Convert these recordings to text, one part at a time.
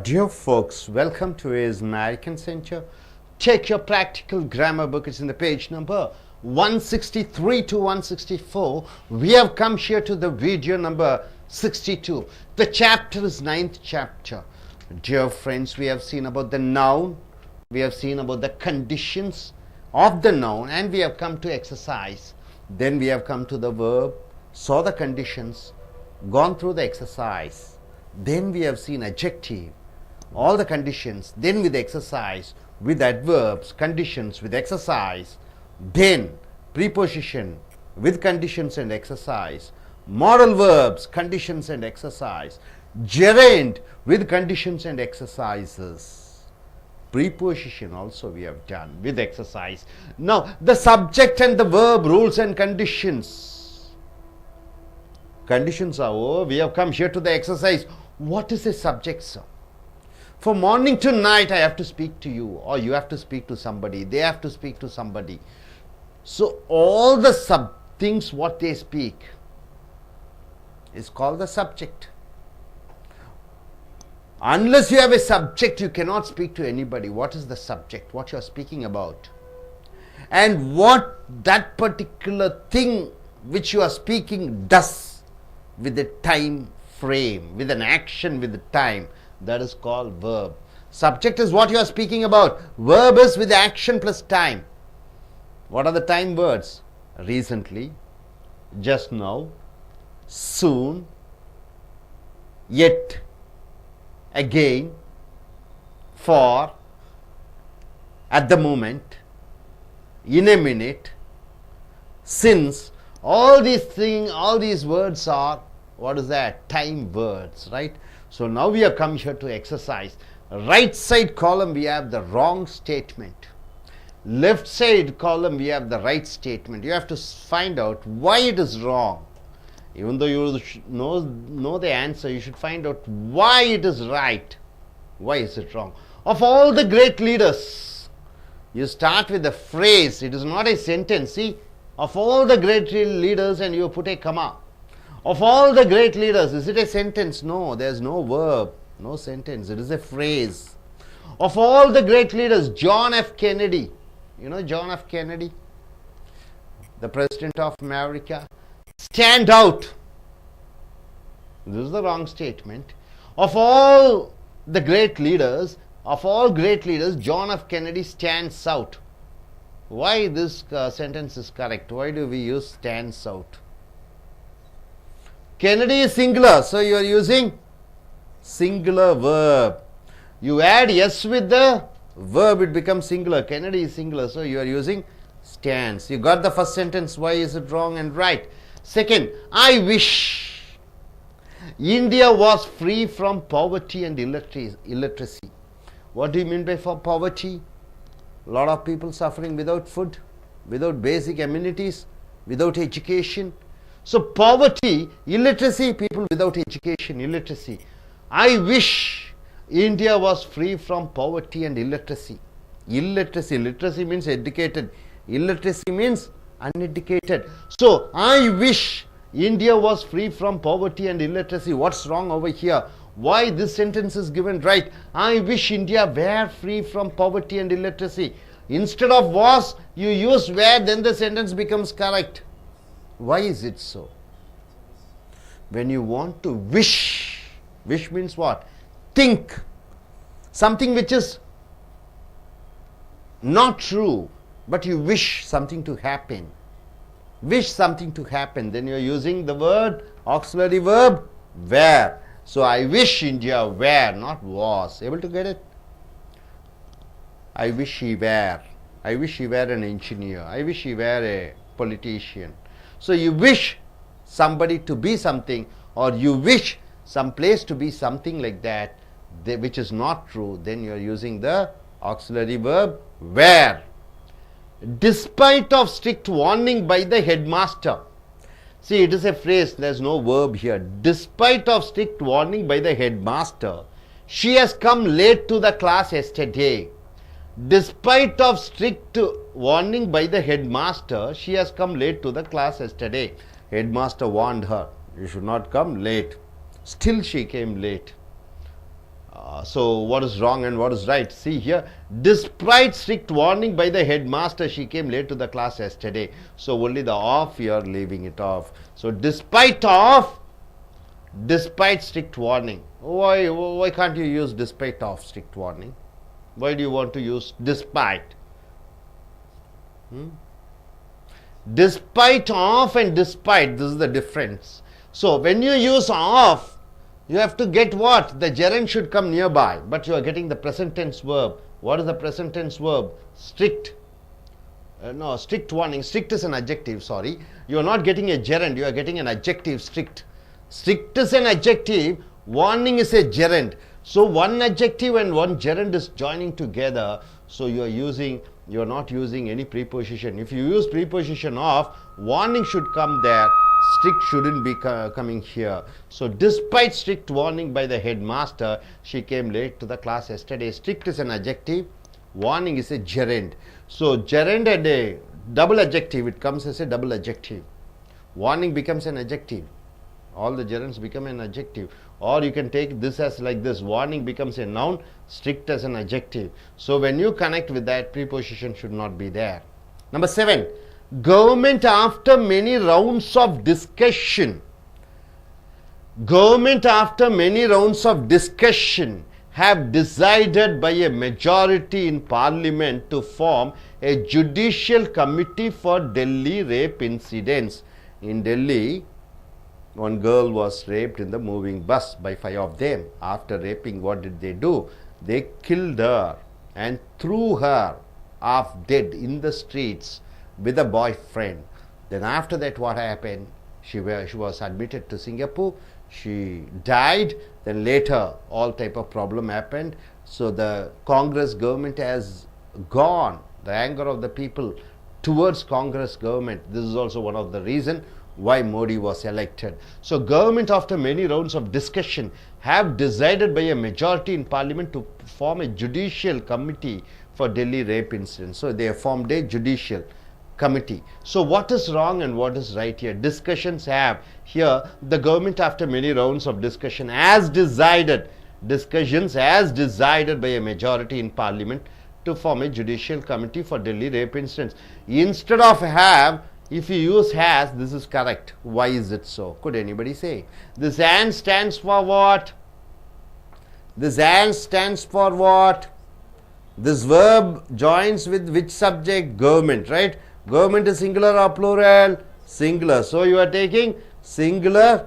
Dear folks, welcome to his American Center. Take your practical grammar book. It's in the page number 163 to 164. We have come here to the video number 62. The chapter is 9th chapter. Dear friends, we have seen about the noun. We have seen about the conditions of the noun, and we have come to exercise. Then we have come to the verb, saw the conditions, gone through the exercise. Then we have seen adjective, all the conditions, then with exercise, with adverbs, conditions with exercise, then preposition with conditions and exercise, modal verbs, conditions and exercise, gerund with conditions and exercises, preposition also we have done with exercise. Now the subject and the verb, rules and conditions. Conditions are over. We have come here to the exercise. What is a subject, sir? From morning to night I have to speak to you, or you have to speak to somebody, they have to speak to somebody. So all the things what they speak is called the subject. Unless you have a subject, you cannot speak to anybody. What is the subject? What you are speaking about? And what that particular thing which you are speaking does with the time frame, with an action, with the time, that is called verb. Subject is what you are speaking about. Verb is with action plus time. What are the time words? Recently, just now, soon, yet, again, for, at the moment, in a minute, since. All these things, all these words are, what is that? Time words, right? So now we have come here to exercise. Right side column we have the wrong statement. Left side column we have the right statement. You have to find out why it is wrong. Even though you know the answer, you should find out why it is right. Why is it wrong? Of all the great leaders, you start with a phrase. It is not a sentence. See, of all the great leaders, and you put a comma. Of all the great leaders, is it a sentence? No, there is no verb, no sentence. It is a phrase. Of all the great leaders, John F. Kennedy. You know John F. Kennedy, the President of America. Stand out. This is the wrong statement. Of all the great leaders, John F. Kennedy stands out. Why this sentence is correct? Why do we use stands out? Kennedy is singular, so you are using singular verb. You add s with the verb, it becomes singular. Kennedy is singular, so you are using stands. You got the first sentence. Why is it wrong and right? Second, I wish India was free from poverty and illiteracy. What do you mean by poverty? A lot of people suffering without food, without basic amenities, without education. So poverty, illiteracy, people without education, illiteracy. I wish India was free from poverty and illiteracy. Literacy means educated. Illiteracy means uneducated. So I wish India was free from poverty and illiteracy. What's wrong over here? Why this sentence is given right? I wish India were free from poverty and illiteracy. Instead of was, you use were, then the sentence becomes correct. Why is it so? When you want to wish means what? Think. Something which is not true, but you wish something to happen. Wish something to happen. Then you are using the word, auxiliary verb, were. So I wish India were, not was. Able to get it? I wish he were. I wish he were an engineer. I wish he were a politician. So you wish somebody to be something, or you wish some place to be something like that, which is not true. Then you are using the auxiliary verb were. Despite of strict warning by the headmaster. See, it is a phrase, there is no verb here. Despite of strict warning by the headmaster, she has come late to the class yesterday. Despite of strict warning by the headmaster, she has come late to the class yesterday. Headmaster warned her, you should not come late. Still she came late. So what is wrong and what is right? See here, despite strict warning by the headmaster, she came late to the class yesterday. So only the off, you are leaving it off. So despite strict warning. Why can't you use despite of strict warning? Why do you want to use despite? Despite of and despite, this is the difference. So when you use of, you have to get what? The gerund should come nearby, but you are getting the present tense verb. What is the present tense verb? Strict. No, strict warning. Strict is an adjective, sorry. You are not getting a gerund, you are getting an adjective, strict. Strict is an adjective, warning is a gerund. So one adjective and one gerund is joining together. So you are not using any preposition. If you use preposition of, warning should come there. Strict shouldn't be coming here. So despite strict warning by the headmaster, she came late to the class yesterday. Strict is an adjective, warning is a gerund. So gerund and a double adjective, it comes as a double adjective. Warning becomes an adjective. All the gerunds become an adjective. Or you can take this as like this. Warning becomes a noun, strict as an adjective. So when you connect with that, preposition should not be there. Number 7. Government after many rounds of discussion. Government after many rounds of discussion have decided by a majority in parliament to form a judicial committee for Delhi rape incidents. In Delhi, one girl was raped in the moving bus by 5 of them. After raping, what did they do? They killed her and threw her half dead in the streets with a boyfriend. Then after that, what happened? She was admitted to Singapore. She died. Then later, all type of problem happened. So the Congress government has gone, the anger of the people towards Congress government. This is also one of the reasons why Modi was elected. So government after many rounds of discussion have decided by a majority in parliament to form a judicial committee for Delhi rape incidents. So they have formed a judicial committee. So what is wrong and what is right here? Discussions have here, the government after many rounds of discussion has decided, discussions has decided by a majority in parliament to form a judicial committee for Delhi rape incidents. Instead of have, if you use has, this is correct. Why is it so? Could anybody say? This and stands for what? This and stands for what? This verb joins with which subject? Government, right? Government is singular or plural? Singular. So you are taking singular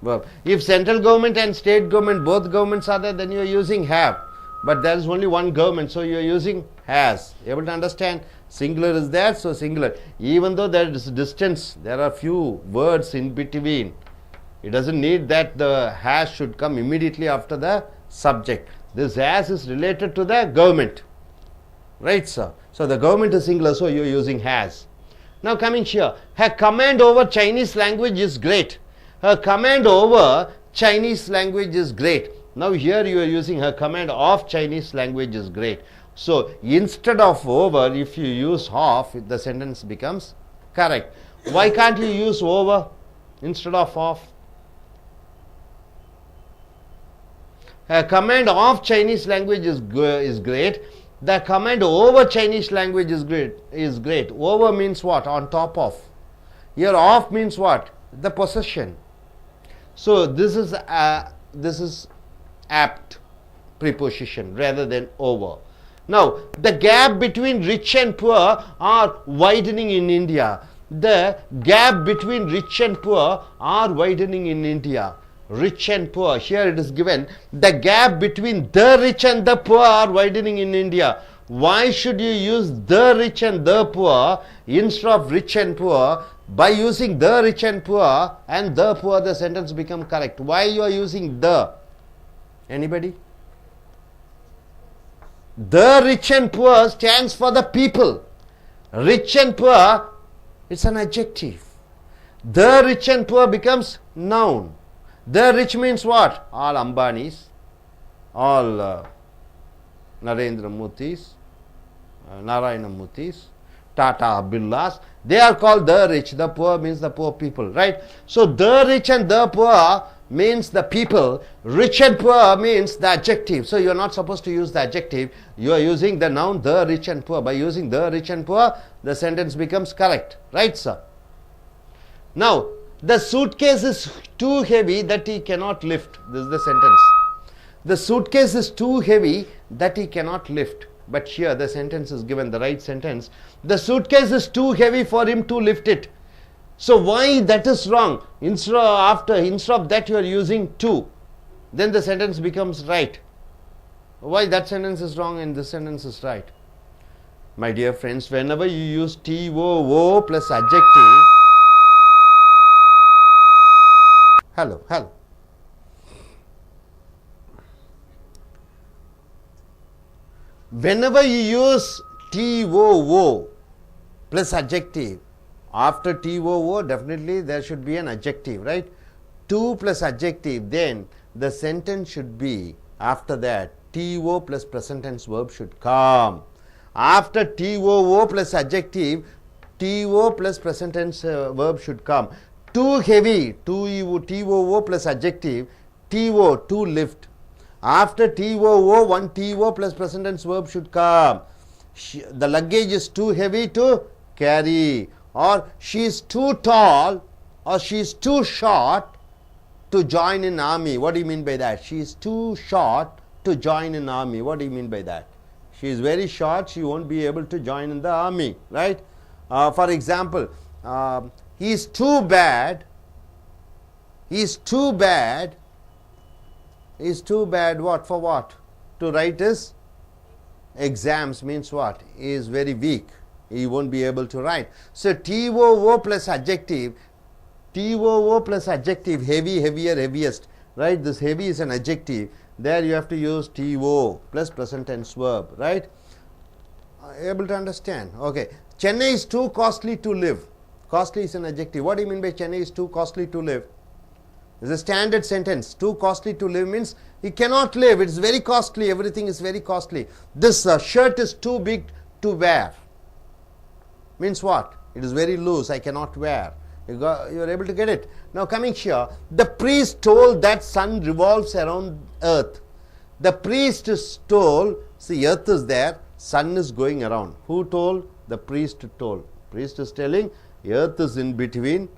verb. If central government and state government, both governments are there, then you are using have. But there is only one government, so you are using has. Able to understand? Singular is there, so singular. Even though there is distance, there are few words in between. It doesn't need that the has should come immediately after the subject. This has is related to the government. Right, sir? So the government is singular, so you are using has. Now coming here, her command over Chinese language is great. Her command over Chinese language is great. Now here you are using her command of Chinese language is great. So instead of over, if you use of, the sentence becomes correct. Why can't you use over instead of? Her command of Chinese language is great. The command over Chinese language is great. Over means what? On top of. Here of means what? The possession. So this is apt preposition rather than over. Now the gap between rich and poor are widening in India. The gap between rich and poor are widening in India. Rich and poor, here it is given, the gap between the rich and the poor are widening in India. Why should you use the rich and the poor instead of rich and poor? By using the rich and poor, the sentence become correct. Why you are using the? Anybody? The rich and poor stands for the people. Rich and poor, it's an adjective. The rich and poor becomes noun. The rich means what? All Ambanis, all Narendra Mutis, Narayana Mutis, Tata Birlas. They are called the rich. The poor means the poor people, right? So the rich and the poor means the people, rich and poor means the adjective. So you are not supposed to use the adjective, you are using the noun the rich and poor. By using the rich and poor, the sentence becomes correct. Right, sir? Now, the suitcase is too heavy that he cannot lift. This is the sentence. The suitcase is too heavy that he cannot lift. But here the sentence is given, the right sentence. The suitcase is too heavy for him to lift it. So why that is wrong? Instead of that you are using to. Then the sentence becomes right. Why that sentence is wrong and this sentence is right? My dear friends, whenever you use TOO plus adjective. Hello. Whenever you use TOO plus adjective, after TOO definitely there should be an adjective, right? To plus adjective, then the sentence should be after that TO plus present tense verb should come. After TOO plus adjective, TO plus present tense verb should come. Too heavy, TOO plus adjective, TO, to lift. After TOO, one TO plus present tense verb should come. The luggage is too heavy to carry, or she is too tall, or she is too short to join in army. What do you mean by that? She is too short to join in army. What do you mean by that? She is very short, she won't be able to join in the army, right? For example, he is too bad. He is too bad. He is too bad what? For what? To write his exams means what? He is very weak. He won't be able to write. So TOO plus adjective, TOO plus adjective, heavy, heavier, heaviest, right? This heavy is an adjective. There you have to use TO plus present tense verb, right? Able to understand? Okay. Chennai is too costly to live. Costly is an adjective. What do you mean by Chennai is too costly to live? It's a standard sentence. Too costly to live means he cannot live. It's very costly. Everything is very costly. This shirt is too big to wear. Means what? It is very loose. I cannot wear. You are able to get it. Now coming here, the priest told that sun revolves around earth. The priest is told, see, earth is there, sun is going around. Who told? The priest told. Priest is telling earth is in between.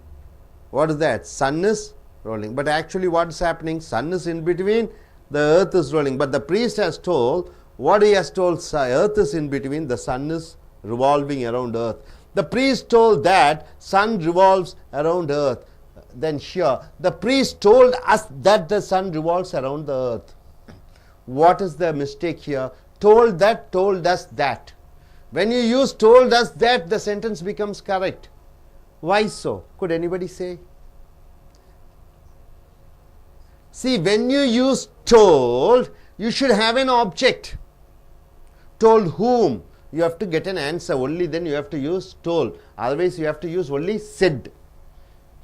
What is that? Sun is rolling. But actually what is happening? Sun is in between, the earth is rolling. But the priest has told, what he has told? Earth is in between, the sun is revolving around earth. The priest told that sun revolves around earth. Then here, the priest told us that the sun revolves around the earth. What is the mistake here? Told that, told us that. When you use told us that, the sentence becomes correct. Why so? Could anybody say? See, when you use told, you should have an object. Told whom? You have to get an answer. Only then you have to use told. Otherwise, you have to use only said.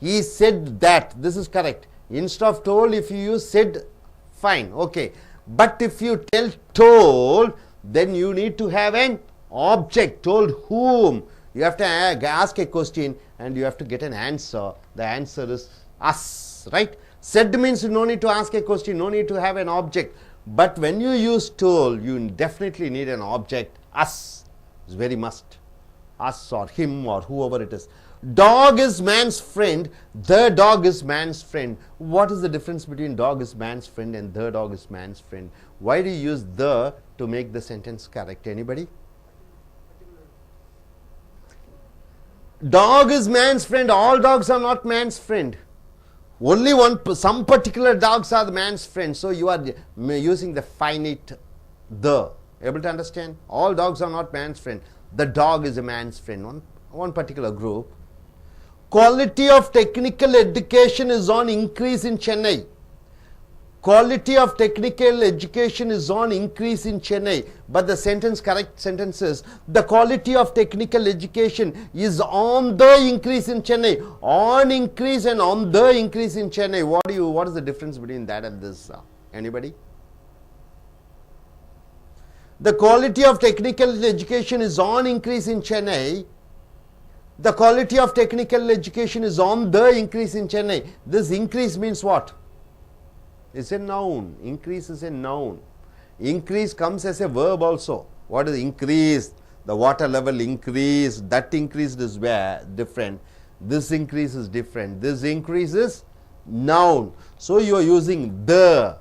He said that. This is correct. Instead of told, if you use said, fine, okay. But if you tell told, then you need to have an object. Told whom? You have to ask a question and you have to get an answer. The answer is us, right? Said means no need to ask a question, no need to have an object. But when you use told, you definitely need an object. Us is very must. Us or him or whoever it is. Dog is man's friend. The dog is man's friend. What is the difference between dog is man's friend and the dog is man's friend? Why do you use the to make the sentence correct? Anybody? Dog is man's friend. All dogs are not man's friend. Only some particular dogs are the man's friend. So you are using the finite the. Able to understand? All dogs are not man's friend. The dog is a man's friend. One particular group. Quality of technical education is on increase in Chennai. Quality of technical education is on increase in Chennai. But the correct sentence is, the quality of technical education is on the increase in Chennai. On increase and on the increase in Chennai. What is the difference between that and this? Anybody? The quality of technical education is on increase in Chennai. The quality of technical education is on the increase in Chennai. This increase means what? It's a noun. Increase is a noun. Increase comes as a verb also. What is increase? The water level increase. That increase is different. This increase is different. This increase is noun. So you are using the.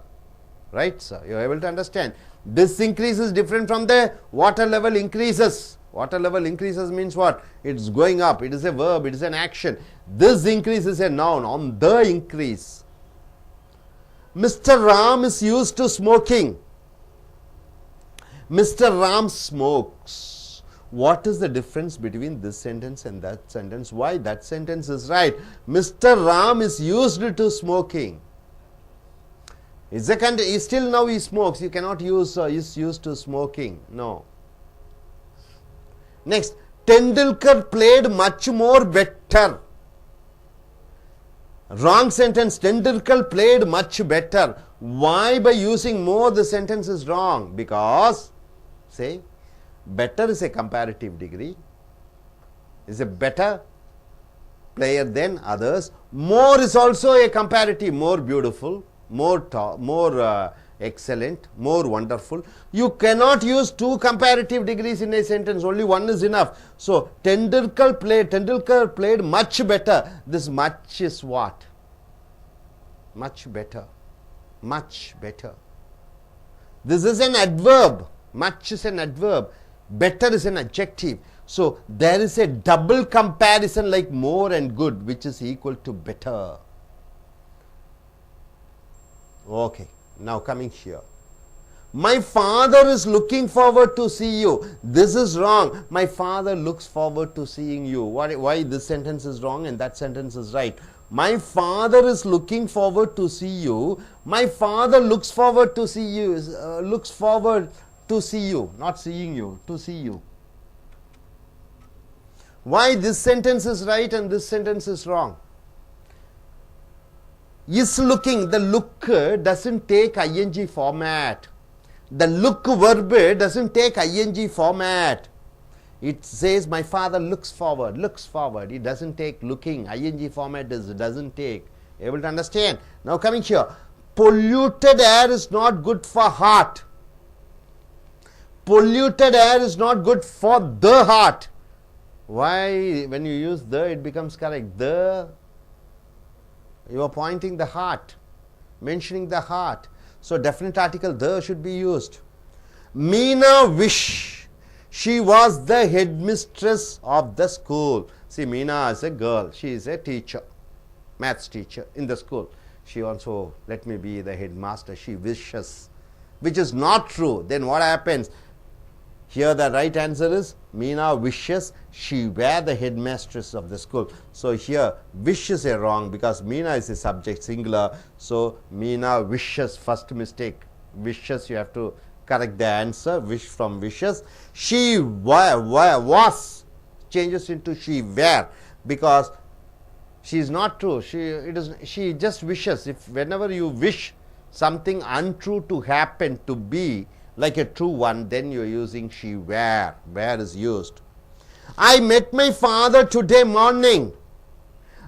Right, sir? You are able to understand. This increase is different from the water level increases. Water level increases means what? It's going up. It is a verb. It is an action. This increase is a noun. On the increase. Mr. Ram is used to smoking. Mr. Ram smokes. What is the difference between this sentence and that sentence? Why that sentence is right? Mr. Ram is used to smoking. Still now he smokes. You cannot use is used to smoking. No. Next, Tendulkar played much more better. Wrong sentence. Tendulkar played much better. Why by using more the sentence is wrong? Because, say, better is a comparative degree. Is a better player than others. More is also a comparative, more beautiful, more excellent, more wonderful. You cannot use two comparative degrees in a sentence. Only one is enough. So, Tendulkar played much better. This much is what? Much better. Much better. This is an adverb. Much is an adverb. Better is an adjective. So, there is a double comparison like more and good, which is equal to better. Okay. Now coming here. My father is looking forward to see you. This is wrong. My father looks forward to seeing you. Why this sentence is wrong and that sentence is right? My father is looking forward to see you. My father looks forward to see you. Looks forward to see you. Not seeing you. To see you. Why this sentence is right and this sentence is wrong? Is looking, the look doesn't take ing format. The look verb doesn't take ing format. It says my father looks forward. It doesn't take looking. Ing format doesn't take. Able to understand? Now coming here. Polluted air is not good for heart. Polluted air is not good for the heart. Why? When you use the, it becomes correct. You are pointing the heart, mentioning the heart. So, definite article the should be used. Meena wish she was the headmistress of the school. See, Meena is a girl. She is a teacher, maths teacher in the school. She also, let me be the headmaster. She wishes, which is not true. Then what happens? Here the right answer is Meena wishes she were the headmistress of the school. So, here wish is a wrong because Meena is a subject singular. So, Meena wishes, first mistake, wishes, you have to correct the answer, wish from wishes. She was changes into she were because she is not true. She just wishes. If whenever you wish something untrue to happen to be like a true one, then you are using she were. Where is used. I met my father today morning.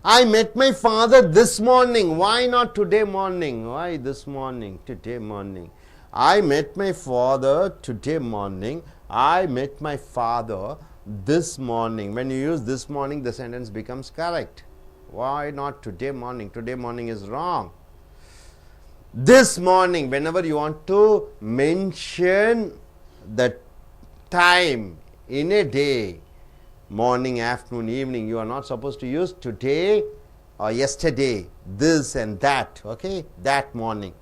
I met my father this morning. Why not today morning? Why this morning? Today morning. I met my father today morning. I met my father this morning. When you use this morning, the sentence becomes correct. Why not today morning? Today morning is wrong. This morning, whenever you want to mention the time in a day, morning, afternoon, evening, you are not supposed to use today or yesterday, this and that, okay, that morning.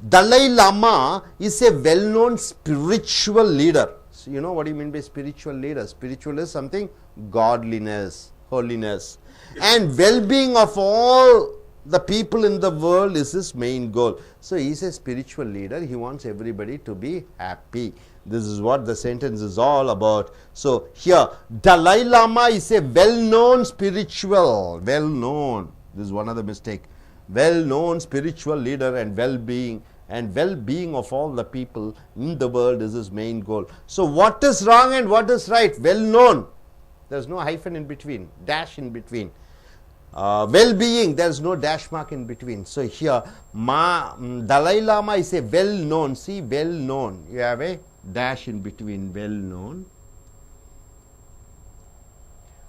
Dalai Lama is a well-known spiritual leader. So, you know what do you mean by spiritual leader? Spiritual is something godliness, holiness, and well-being of all the people in the world is his main goal. So, he is a spiritual leader. He wants everybody to be happy. This is what the sentence is all about. So, here Dalai Lama is a well-known spiritual, well-known, this is one of the mistake, well-known spiritual leader and well-being of all the people in the world is his main goal. So, what is wrong and what is right? Well-known. There is no hyphen in between, dash in between. well-being, there is no dash mark in between. So here Dalai Lama is a well-known, see, well-known, you have a dash in between, well-known,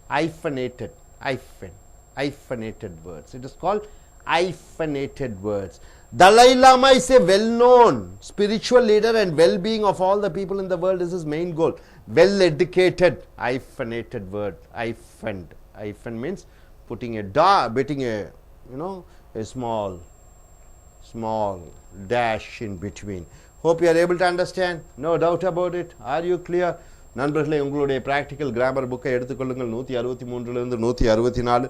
hyphenated words. It is called hyphenated words. Dalai Lama is a well-known spiritual leader and well-being of all the people in the world is his main goal. Well-educated, hyphenated word, hyphen means putting a a small dash in between. Hope you are able to understand. No doubt about it. Are you clear? நண்பர்களே, உங்களுடைய practical grammar புக்கை எடுத்துக்கொள்ளுங்கள். 163 164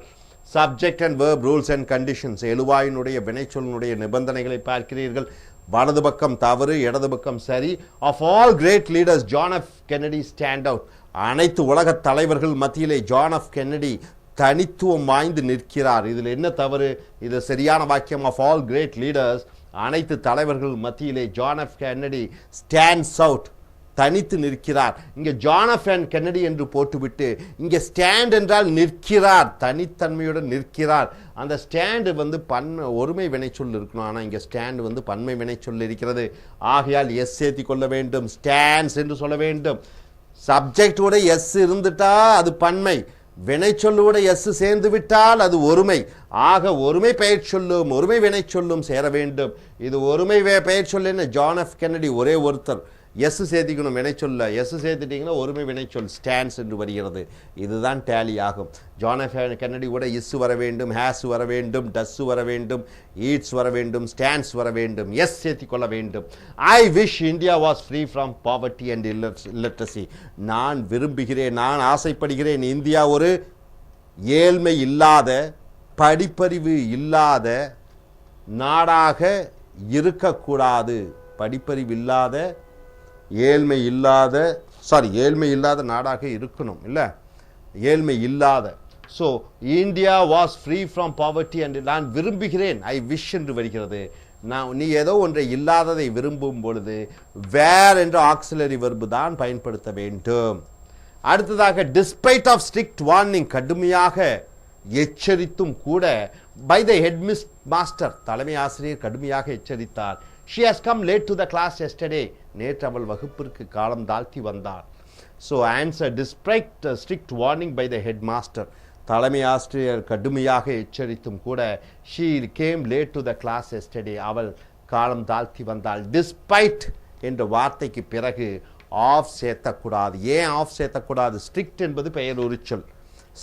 subject and verb rules and conditions, எழுவாயினுடைய வினைச்சொல்லினுடைய நிபந்தனைகளை பார்க்கிறீர்கள். வலது பக்கம் தவறு, இடது பக்கம் சரி. Of all great leaders John F Kennedy stand out. அனைத்து உலக தலைவர்கள் மத்தியிலே ஜான் எஃப் கென்னடி தனித்துவம் வாய்ந்து நிற்கிறார். இதில் என்ன தவறு? இது சரியான வாக்கியம். ஆஃப் ஆல் கிரேட் லீடர்ஸ், அனைத்து தலைவர்கள் மத்தியிலே John F Kennedy stands out, தனித்து நிற்கிறார். இங்கே ஜான் எஃப் கென்னடி என்று போட்டுவிட்டு இங்கே ஸ்டாண்ட் என்றால் நிற்கிறார், தனித்தன்மையுடன் நிற்கிறார். அந்த ஸ்டாண்டு ஒருமை வினைச்சொல் இருக்கணும். ஆனால் இங்கே ஸ்டாண்டு பன்மை வினைச்சொல் இருக்கிறது. ஆகையால் எஸ் சேர்த்தி கொள்ள வேண்டும். ஸ்டாண்ட்ஸ் என்று சொல்ல வேண்டும். சப்ஜெக்டோட எஸ் இருந்துட்டா அது பன்மை, வினைச்சொல்லோட எஸ் சேர்ந்து விட்டால் அது ஒருமை. ஆக ஒருமை பெயர் சொல்லும் ஒருமை வினைச்சொல்லும் சேர வேண்டும். இது ஒருமை பெயர் சொல்லுன்னு ஜான் எஃப் கென்னடி ஒரே ஒருத்தர். எஸ் சேர்த்திக்கணும் வினைச்சொல்ல. எஸ் சேர்த்துட்டிங்கன்னா ஒருமை வினைச்சொல் ஸ்டாண்ட்ஸ் என்று வருகிறது. இதுதான் டேலி ஆகும். ஜான் எஃப் கென்னடி கூட இஸ் வர வேண்டும், ஹேஸ் வர வேண்டும், டஸ் வர வேண்டும், ஈட்ஸ் வர வேண்டும், ஸ்டாண்ட்ஸ் வர வேண்டும், எஸ் சேர்த்தி கொள்ள வேண்டும். I wish India was free from poverty and illiteracy. நான் விரும்புகிறேன், நான் ஆசைப்படுகிறேன் இந்தியா ஒரு ஏழ்மை இல்லாத, படிப்பறிவு இல்லாத நாடாக இருக்கக்கூடாது. படிப்பறிவு இல்லாத, ஏழ்மை இல்லாத நாடாக இருக்கணும். இல்லை, ஏழ்மை இல்லாத. So India was free from poverty and நான் விரும்புகிறேன், ஐ விஷ் என்று வருகிறது. நீ ஏதோ ஒன்றை இல்லாததை விரும்பும் பொழுது வேர் என்ற ஆக்சிலரி வெர்பு தான் பயன்படுத்த வேண்டும். அடுத்ததாக டிஸ்பைட் ஆஃப் ஸ்ட்ரிக்ட் வார்னிங், கடுமையாக எச்சரித்தும் கூட, பை த ஹெட் மாஸ்டர், தலைமை ஆசிரியர் கடுமையாக எச்சரித்தார். She has come late to the class yesterday. நேற்று அவள் வகுப்பிற்கு காலம் தாழ்த்தி வந்தாள். So answer, despite strict warning by the headmaster, தலைமை ஆசிரியர் கடுமையாக எச்சரித்தும் கூட, she came late to the class yesterday, அவள் காலம் தாழ்த்தி வந்தாள். Despite என்ற வார்த்தைக்கு பிறகு ஆஃப் சேர்த்தக்கூடாது. ஏன் ஆஃப் சேர்த்தக்கூடாது? ஸ்ட்ரிக்ட் என்பது பெயர் உரிச்சொல்.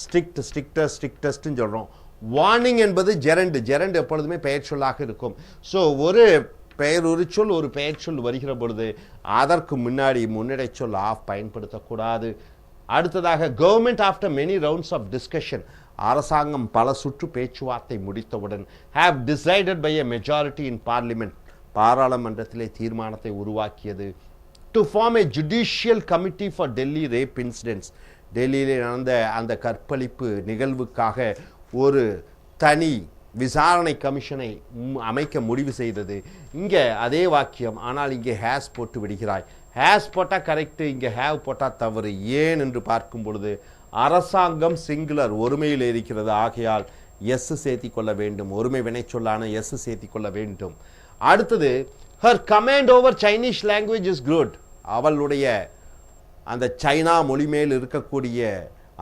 ஸ்ட்ரிக்ட், ஸ்ட்ரிக்டர், ஸ்ட்ரிக்டஸ்ட்னு சொல்கிறோம். வார்னிங் என்பது ஜெரண்ட் எப்பொழுதுமே பெயர் சொல்லாக இருக்கும். ஸோ ஒரு பெயர் உரிச்சொல் ஒரு பெயர் சொல் வருகிற பொழுது அதற்கு முன்னாடி முன்னிடை சொல் ஆஃப் பயன்படுத்தக்கூடாது. அடுத்ததாக government after many rounds of discussion, அரசாங்கம் பல சுற்று பேச்சுவார்த்தை முடித்தவுடன், have decided by a majority in parliament, பாராளுமன்றத்திலே தீர்மானத்தை உருவாக்கியது. To form a judicial committee for Delhi rape incidents, டெல்லியிலே நடந்த அந்த கற்பழிப்பு நிகழ்வுக்காக ஒரு தனி விசாரணை கமிஷனை அமைக்க முடிவு செய்தது. இங்கே அதே வாக்கியம், ஆனால் இங்கே ஹேஸ் போட்டு விடுகிறாய். ஹேஸ் போட்டால் கரெக்டு, இங்கே ஹேவ் போட்டால் தவறு. ஏன் என்று பார்க்கும் பொழுது அரசாங்கம் சிங்குலர், ஒருமையில் இருக்கிறது. ஆகையால் எஸ் சேர்த்தி கொள்ள வேண்டும். ஒருமை வினைச்சொல்லான எஸ் சேர்த்தி கொள்ள வேண்டும். அடுத்தது, her command over Chinese language is good, அவளுடைய அந்த சைனா மொழி மேல் இருக்கக்கூடிய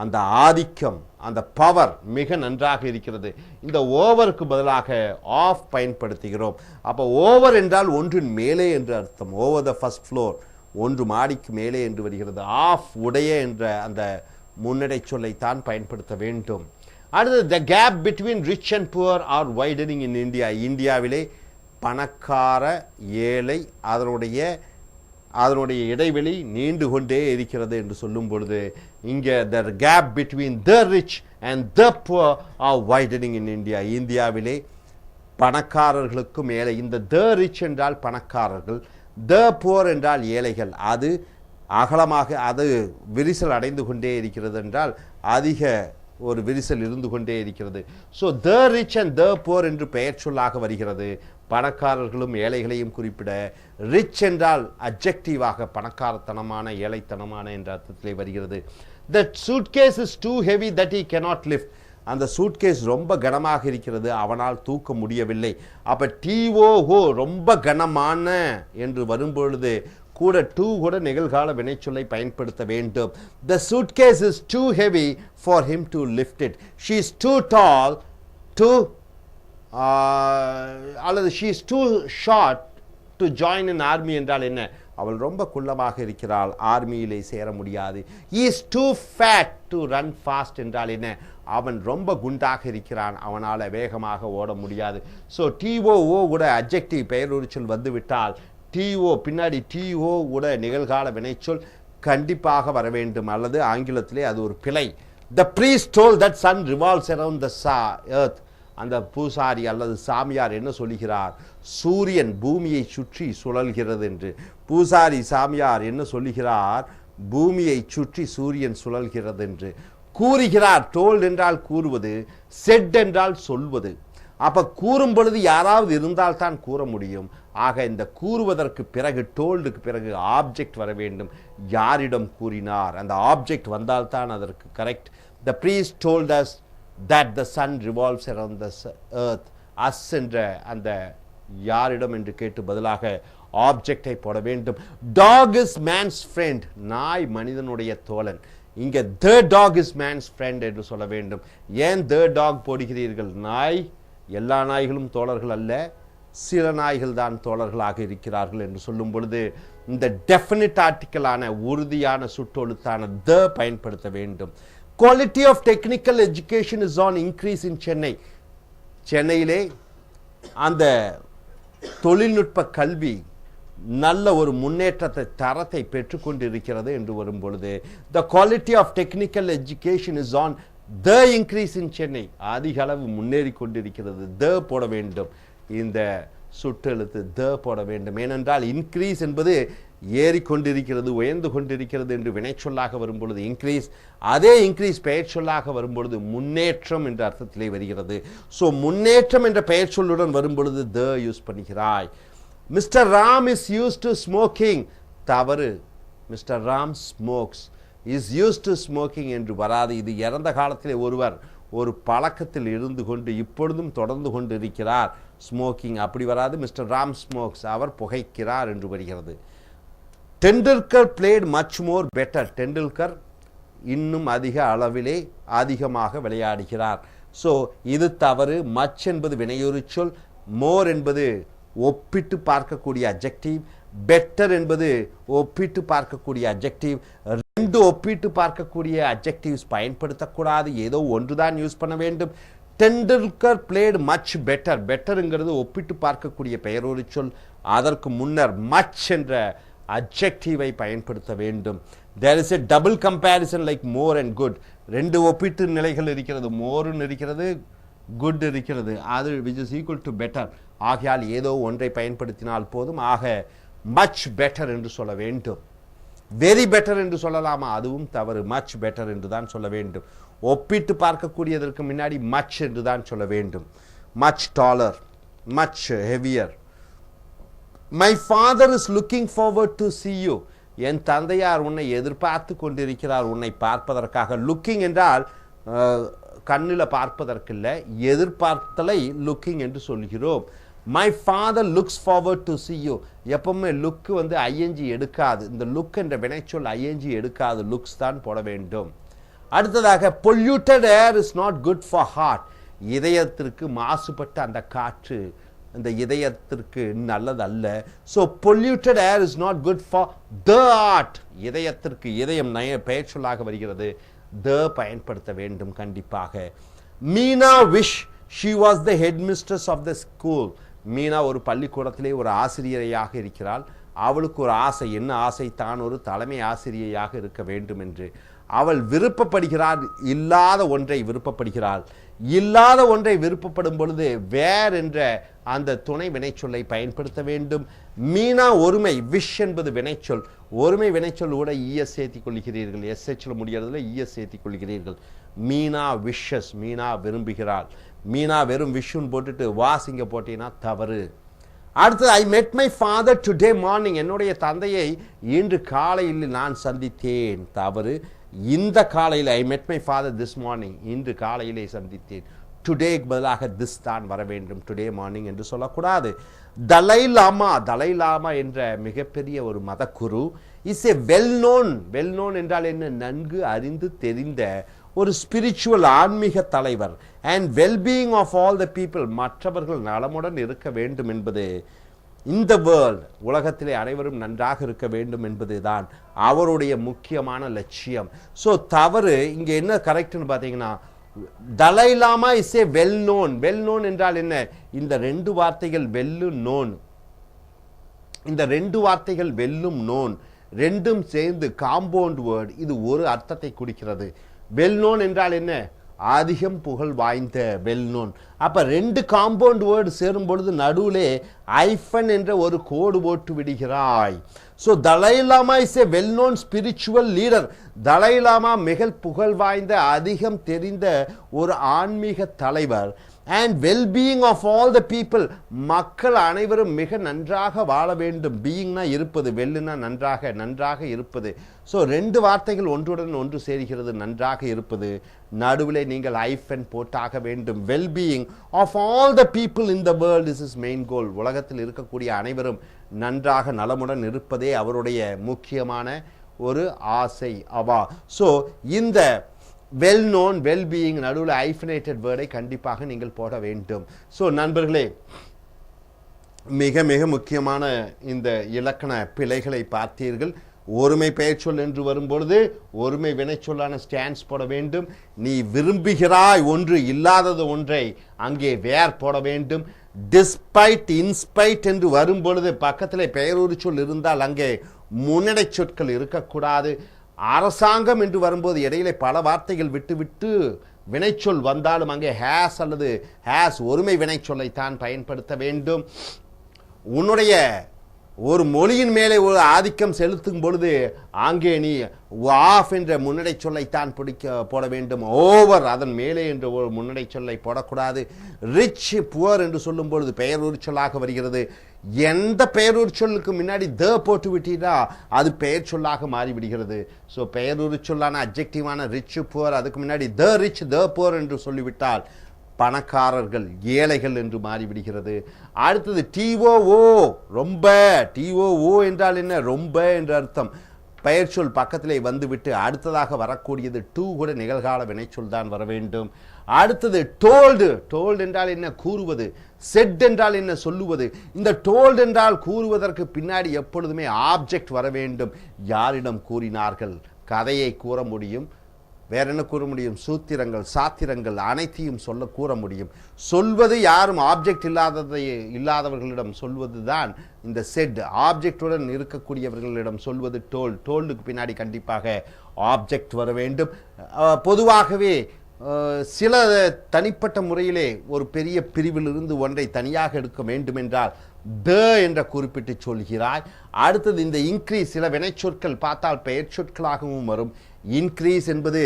அந்த ஆதிக்கம், அந்த பவர் மிக நன்றாக இருக்கிறது. இந்த ஓவருக்கு பதிலாக ஆஃப் பயன்படுத்துகிறோம். அப்போ ஓவர் என்றால் ஒன்றின் மேலே என்று அர்த்தம். ஓவர் த ஃபர்ஸ்ட் ஃப்ளோர், ஒன்று மாடிக்கு மேலே என்று வருகிறது. ஆஃப் உடைய என்ற அந்த முன்னடை சொல்லைத்தான் பயன்படுத்த வேண்டும். அடுத்தது, the gap between rich and poor are widening in India, இந்தியாவிலே பணக்கார ஏழை அதனுடைய இடைவெளி நீண்டு கொண்டே இருக்கிறது என்று சொல்லும் பொழுது இங்கே the gap between the rich and the poor are widening in India. இந்தியாவிலே பணக்காரர்களுக்கும் ஏழை, இந்த the rich என்றால் பணக்காரர்கள், the poor என்றால் ஏழைகள், அது அகலமாக அது விரிசல் அடைந்து கொண்டே இருக்கிறது என்றால் அதிக ஒரு விரிசல் இருந்து கொண்டே இருக்கிறது. So the rich and the poor என்று பெயர் சொல்லாக வருகிறது. பணக்காரர்களும் ஏழைகளையும் குறிப்பிட, ரிச் என்றால் அப்ஜெக்டிவாக பணக்காரத்தனமான ஏழைத்தனமான என்ற அர்த்தத்திலே வருகிறது. The suitcase is too heavy that he cannot lift, அந்த சூட்கேஸ் ரொம்ப கனமாக இருக்கிறது, அவனால் தூக்க முடியவில்லை. அப்போ டிஓஓ ரொம்ப கனமான என்று வரும்பொழுது கூட கூட நிகழ்கால வினைச்சொல்லை பயன்படுத்த வேண்டும். The suitcase is too heavy for him to lift it. She is too tall to அல்லது she is too short to join an army என்றால் என்ன? அவள் ரொம்ப குள்ளமாக இருக்கிறாள், ஆர்மியிலே சேர முடியாது. He is too fat to run fast என்றால் என்ன? அவன் ரொம்ப குண்டாக இருக்கிறான், அவனால் வேகமாக ஓட முடியாது. ஸோ டிஓஓ கூட அட்ஜெக்டிவ் பெயருரிச்சொல் வந்துவிட்டால் டிஓ பின்னாடி டிஓ கூட நிகழ்கால வினைச்சொல் கண்டிப்பாக வர வேண்டும், அல்லது ஆங்கிலத்திலே அது ஒரு பிழை. The priest told that sun revolves around the earth. அந்த பூசாரி அல்லது சாமியார் என்ன சொல்லுகிறார்? சூரியன் பூமியை சுற்றி சுழல்கிறது என்று. பூசாரி சாமியார் என்ன சொல்லுகிறார்? பூமியை சுற்றி சூரியன் சுழல்கிறது என்று கூறுகிறார். டோல்ட் என்றால் கூறுவது, செட் என்றால் சொல்வது. அப்போ கூறும் பொழுது யாராவது இருந்தால் தான் கூற முடியும். ஆக இந்த கூறுவதற்கு பிறகு டோல்டுக்கு பிறகு ஆப்ஜெக்ட் வர வேண்டும். யாரிடம் கூறினார்? அந்த ஆப்ஜெக்ட் வந்தால் தான் அதற்கு correct. The priest told us that the sun revolves around the earth. us என்ற அந்த யாரிடம் என்று கேட்டு பதிலாக ஆப்ஜெக்டை போட வேண்டும். Dog is man's friend. நாய் மனிதனுடைய தோழன். இங்கே the dog is man's friend என்று சொல்ல வேண்டும். ஏன் the dog போடுகிறீர்கள்? நாய், எல்லா நாய்களும் தோழர்கள் அல்ல, சில நாய்கள் தான் தோழர்களாக இருக்கிறார்கள் என்று சொல்லும் பொழுது இந்த டெஃபினிட் ஆர்டிக்கலான உறுதியான சுட்டொழுத்தான the பயன்படுத்த வேண்டும். Quality of technical education is on increase in Chennai. சென்னையிலே அந்த தொழில்நுட்ப கல்வி நல்ல ஒரு முன்னேற்றத்தை தரத்தை பெற்றுக்கொண்டிருக்கிறது என்று வரும் பொழுது the quality of technical education is on the increase in Chennai. அதிக அளவு முன்னேறி கொண்டிருக்கிறது, the போட வேண்டும். இந்த சுட்டெழுத்து the போட வேண்டும். ஏனென்றால் இன்க்ரீஸ் என்பது ஏறிக்கொண்டிருக்கிறது, உயர்ந்து கொண்டிருக்கிறது என்று வினைச்சொல்லாக வரும்பொழுது இன்க்ரீஸ், அதே இன்க்ரீஸ் பெயர் சொல்லாக வரும்பொழுது முன்னேற்றம் என்ற அர்த்தத்திலே வருகிறது. ஸோ முன்னேற்றம் என்ற பெயர் சொல்லுடன் வரும்பொழுது the யூஸ் பண்ணுகிறாய். Mister Ram is use to smoking. தவறு. Mister Ram smokes. Is use to smoking என்று வராது. இது இறந்த காலத்திலே ஒருவர் ஒரு பழக்கத்தில் இருந்து கொண்டு இப்பொழுதும் தொடர்ந்து கொண்டு இருக்கிறார், ஸ்மோக்கிங், அப்படி வராது. மிஸ்டர் ராம் ஸ்மோக்ஸ், அவர் புகைக்கிறார் என்று வருகிறது. Tendulkar played much more better. Tendulkar இன்னும் அதிக அளவிலே அதிகமாக விளையாடுகிறார். ஸோ இது தவறு. மச் என்பது வினையுறு சொல், மோர் என்பது ஒப்பிட்டு பார்க்கக்கூடிய அட்ஜெக்டிவ், பெட்டர் என்பது ஒப்பிட்டு பார்க்கக்கூடிய அட்ஜெக்டிவ். ரெண்டு ஒப்பிட்டு பார்க்கக்கூடிய அட்ஜெக்டிவ்ஸ் பயன்படுத்தக்கூடாது, ஏதோ ஒன்றுதான் யூஸ் பண்ண வேண்டும். Tendulkar played much better. பெட்டருங்கிறது ஒப்பிட்டு பார்க்கக்கூடிய பெயரொரு சொல், அதற்கு முன்னர் மச் என்ற அட்ஜெக்டிவை பயன்படுத்த வேண்டும். There is a double comparison like more and good. ரெண்டு ஒப்பிட்டு நிலைகள் இருக்கிறது, மோர்னு இருக்கிறது, குட் இருக்கிறது, அது which is equal to better. ஆகையால் ஏதோ ஒன்றை பயன்படுத்தினால் போதும். ஆக மச் பெட்டர் என்று சொல்ல வேண்டும். வெரி பெட்டர் என்று சொல்லலாமா? அதுவும் தவறு. மச் பெட்டர் என்று தான் சொல்ல வேண்டும். ஒப்பிட்டு பார்க்கக்கூடியதற்கு முன்னாடி மச் என்று தான் சொல்ல வேண்டும். Much dollar, much heavier. My father is looking forward to see you. என் தந்தையார் உன்னை எதிர்பார்த்து கொண்டிருக்கிறார், உன்னை பார்ப்பதற்காக. லுக்கிங் என்றால் கண்ணில் பார்ப்பதற்கில்லை, எதிர்பார்த்தலை லுக்கிங் என்று சொல்கிறோம். My father looks forward to see you. எப்பவுமே லுக்கு வந்து ஐஎன்ஜி எடுக்காது. இந்த லுக் என்ற வினைச்சொல் ஐஎன்ஜி எடுக்காது, லுக்ஸ் தான் போட வேண்டும். அடுத்ததாக polluted air is not good for heart. இதயத்திற்கு மாசுபட்ட அந்த காற்று இந்த இதயத்திற்கு நல்லது அல்ல. So polluted air is not good for the heart. இதயத்திற்கு, இதயம் பெயர் சொல்லாக வருகிறது, த பயன்படுத்த வேண்டும் கண்டிப்பாக. Meena wish she was the head mistress of the school. Meena ஒரு பள்ளிக்கூடத்திலே ஒரு ஆசிரியரையாக இருக்கிறாள். அவளுக்கு ஒரு ஆசை. என்ன ஆசை? தான் ஒரு தலைமை ஆசிரியையாக இருக்க வேண்டும் என்று அவள் விருப்பப்படுகிறாள். இல்லாத ஒன்றை விருப்பப்படுகிறாள். இல்லாத ஒன்றை விருப்பப்படும் பொழுது வேர் என்ற அந்த துணை வினைச்சொல்லை பயன்படுத்த வேண்டும். மீனா ஒருமை, விஷ் என்பது வினைச்சொல், ஒருமை வினைச்சொல் கூட இஎஸ் சேர்த்திக் கொள்கிறீர்கள், எஸ்ஹெச்ல முடிகிறதுல இஎஸ் சேர்த்திக் கொள்கிறீர்கள். மீனா விஷஸ், மீனா விரும்புகிறாள். மீனா வெறும் விஷுன்னு போட்டுட்டு வாசிங்க போட்டீங்கன்னா தவறு. அடுத்தது ஐ met my father today morning. என்னுடைய தந்தையை இன்று காலையில் நான் சந்தித்தேன். தவறு. இந்த காலையில் ஐ met my father this morning, இன்று காலையிலே சந்தித்தேன். டுடேக்கு பதிலாக திஸ் தான் வர வேண்டும், டுடே மார்னிங் என்று சொல்லக்கூடாது. தலை லாமா என்ற மிகப்பெரிய ஒரு மதக்குரு இஸ் எ வெல் நோன் என்றால் என்ன, நன்கு அறிந்து தெரிந்த ஒரு ஸ்பிரிச்சுவல் ஆன்மீக தலைவர். And wellbeing of all the people, மற்றவர்கள் நலமுடன் இருக்க வேண்டும் என்பது, இந்த வேர்ல்ட் உலகத்திலே அனைவரும் நன்றாக இருக்க வேண்டும் என்பது தான் அவருடைய முக்கியமான லட்சியம். ஸோ தவறு இங்கே என்ன கரெக்ட்னு பார்த்தீங்கன்னா, தலை Lama is a well known என்றால் என்ன, இந்த ரெண்டு வார்த்தைகள் வெல்லும் நோன், இந்த ரெண்டு வார்த்தைகள் வெல்லும் நோன் ரெண்டும் சேர்ந்து காம்பவுண்ட் வேர்டு, இது ஒரு அர்த்தத்தை குறிக்கிறது. வெல் நோன் என்றால் என்ன, அதிகம் புகழ் வாய்ந்த வெல் நோன். அப்ப ரெண்டு காம்பவுண்ட் வேர்டு சேரும் பொழுது நடுவிலே ஐஃபன் என்ற ஒரு கோடு போட்டு விடுகிறாய். So Dalai Lama is a well known spiritual leader. Dalai Lama மிக புகழ் வாய்ந்த அதிகம் தெரிந்த ஒரு ஆன்மீக தலைவர். And wellbeing of all the people, மக்கள் அனைவரும் மிக நன்றாக வாழ வேண்டும். பீயிங்னா இருப்பது, வெல்லுனா நன்றாக இருப்பது. ஸோ ரெண்டு வார்த்தைகள் ஒன்றுடன் ஒன்று சேர்கிறது, நன்றாக இருப்பது. நடுவிலே நீங்கள் ஐஃபன் போட்டாக வேண்டும். Wellbeing of all the people in the world is is main goal. உலகத்தில் இருக்கக்கூடிய அனைவரும் நன்றாக நலமுடன் இருப்பதே அவருடைய முக்கியமான ஒரு ஆசை அவா. ஸோ இந்த வெல் நோன் வெல்பீயிங் நடுவில் ஐஃபனேட்டட் வேர்டை கண்டிப்பாக நீங்கள் போட வேண்டும். ஸோ நண்பர்களே, மிக மிக முக்கியமான இந்த இலக்கண பிழைகளை பார்த்தீர்கள். ஒருமை பெயர்ச்சொல் என்று வரும்பொழுது ஒருமை வினைச்சொல்லான ஸ்டாண்ட்ஸ் போட வேண்டும். நீ விரும்புகிறாய் ஒன்று, இல்லாதது ஒன்றை அங்கே வேர் போட வேண்டும். டிஸ்பைட் இன்ஸ்பைட் என்று வரும்பொழுது பக்கத்தில் பெயரொரு சொல் இருந்தால் அங்கே முன்னடை சொற்கள் இருக்கக்கூடாது. அரசாங்கம் என்று வரும்போது இடையிலே பல வார்த்தைகள் விட்டு வினைச்சொல் வந்தாலும் அங்கே ஹேஸ் அல்லது ஹேஸ் ஒருமை வினைச்சொல்லைத்தான் பயன்படுத்த வேண்டும். உன்னுடைய ஒரு மொழியின் மேலே ஒரு ஆதிக்கம் செலுத்தும் பொழுது அங்கே நீ ஆஃப் என்ற முன்னடை சொல்லைத்தான் போட வேண்டும். ஓவர் அதன் மேலே என்ற ஒரு முன்னடை சொல்லை போடக்கூடாது. ரிச் புவர் என்று சொல்லும் பொழுது பெயரொரு சொல்லாக வருகிறது. எந்த பெயரொரு சொல்லுக்கு முன்னாடி த போட்டு விட்டீங்கன்னா அது பெயர் சொல்லாக மாறிவிடுகிறது. ஸோ பெயரொரு சொல்லான அப்ஜெக்டிவான ரிச் புவர் அதுக்கு முன்னாடி த ரிச் த புவர் என்று சொல்லிவிட்டால் பணக்காரர்கள் ஏழைகள் என்று மாறிவிடுகிறது. அடுத்தது டிஓஓ, ரொம்ப. டிஓஓ என்றால் என்ன, ரொம்ப என்ற அர்த்தம். பெயர் சொல் பக்கத்திலே வந்துவிட்டு அடுத்ததாக வரக்கூடியது டூ கூட நிகழ்கால வினைச்சொல் தான் வர வேண்டும். அடுத்தது டோல்டு. டோல்டு என்றால் என்ன, கூறுவது. செட் என்றால் என்ன, சொல்லுவது. இந்த டோல்டு என்றால் கூறுவதற்கு பின்னாடி எப்பொழுதுமே ஆப்ஜெக்ட் வர வேண்டும். யாரிடம் கூறினார்கள், கதையை கூற முடியும். வேற என்ன கூற முடியும், சூத்திரங்கள் சாத்திரங்கள் அனைத்தையும் கூற முடியும். சொல்வது யாரும் ஆப்ஜெக்ட் இல்லாதவர்களிடம் சொல்வது தான் இந்த செட். ஆப்ஜெக்டுடன் இருக்கக்கூடியவர்களிடம் சொல்வது டோல். டோல்டுக்கு பின்னாடி கண்டிப்பாக ஆப்ஜெக்ட் வர வேண்டும். பொதுவாகவே சில தனிப்பட்ட முறையிலே ஒரு பெரிய பிரிவிலிருந்து ஒன்றை தனியாக எடுக்க வேண்டுமென்றால் த என்ற குறிப்பிட்டு சொல்கிறாய். அடுத்தது இந்த இன்க்ரீஸ், சில வினைச்சொற்கள் பார்த்தால் பெயர் சொற்களாகவும் வரும். இன்க்ரீஸ் என்பது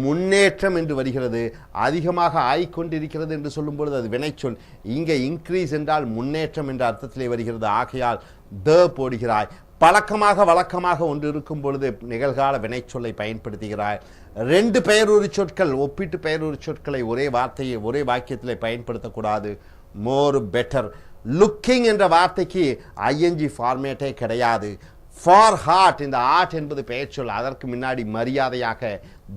முன்னேற்றம் என்று வருகிறது. அதிகமாக ஆய்கொண்டிருக்கிறது என்று சொல்லும் பொழுது அது வினைச்சொல். இங்கே இன்க்ரீஸ் என்றால் முன்னேற்றம் என்ற அர்த்தத்திலே வருகிறது. ஆகையால் த போடுகிறாய். வழக்கமாக ஒன்று இருக்கும் பொழுது நிகழ்கால வினைச்சொல்லை பயன்படுத்துகிறாய். ரெண்டு பெயரொரு சொற்கள், ஒப்பிட்டு பெயரொரு சொற்களை ஒரே வார்த்தையை ஒரே வாக்கியத்தில் பயன்படுத்தக்கூடாது. More better. லுக்கிங் என்ற வார்த்தைக்கு ஐஎன்ஜி ஃபார்மேட்டே கிடையாது. ஃபார் ஹார்ட், இந்த ஆர்ட் என்பது பெயர் சொல், அதற்கு முன்னாடி மரியாதையாக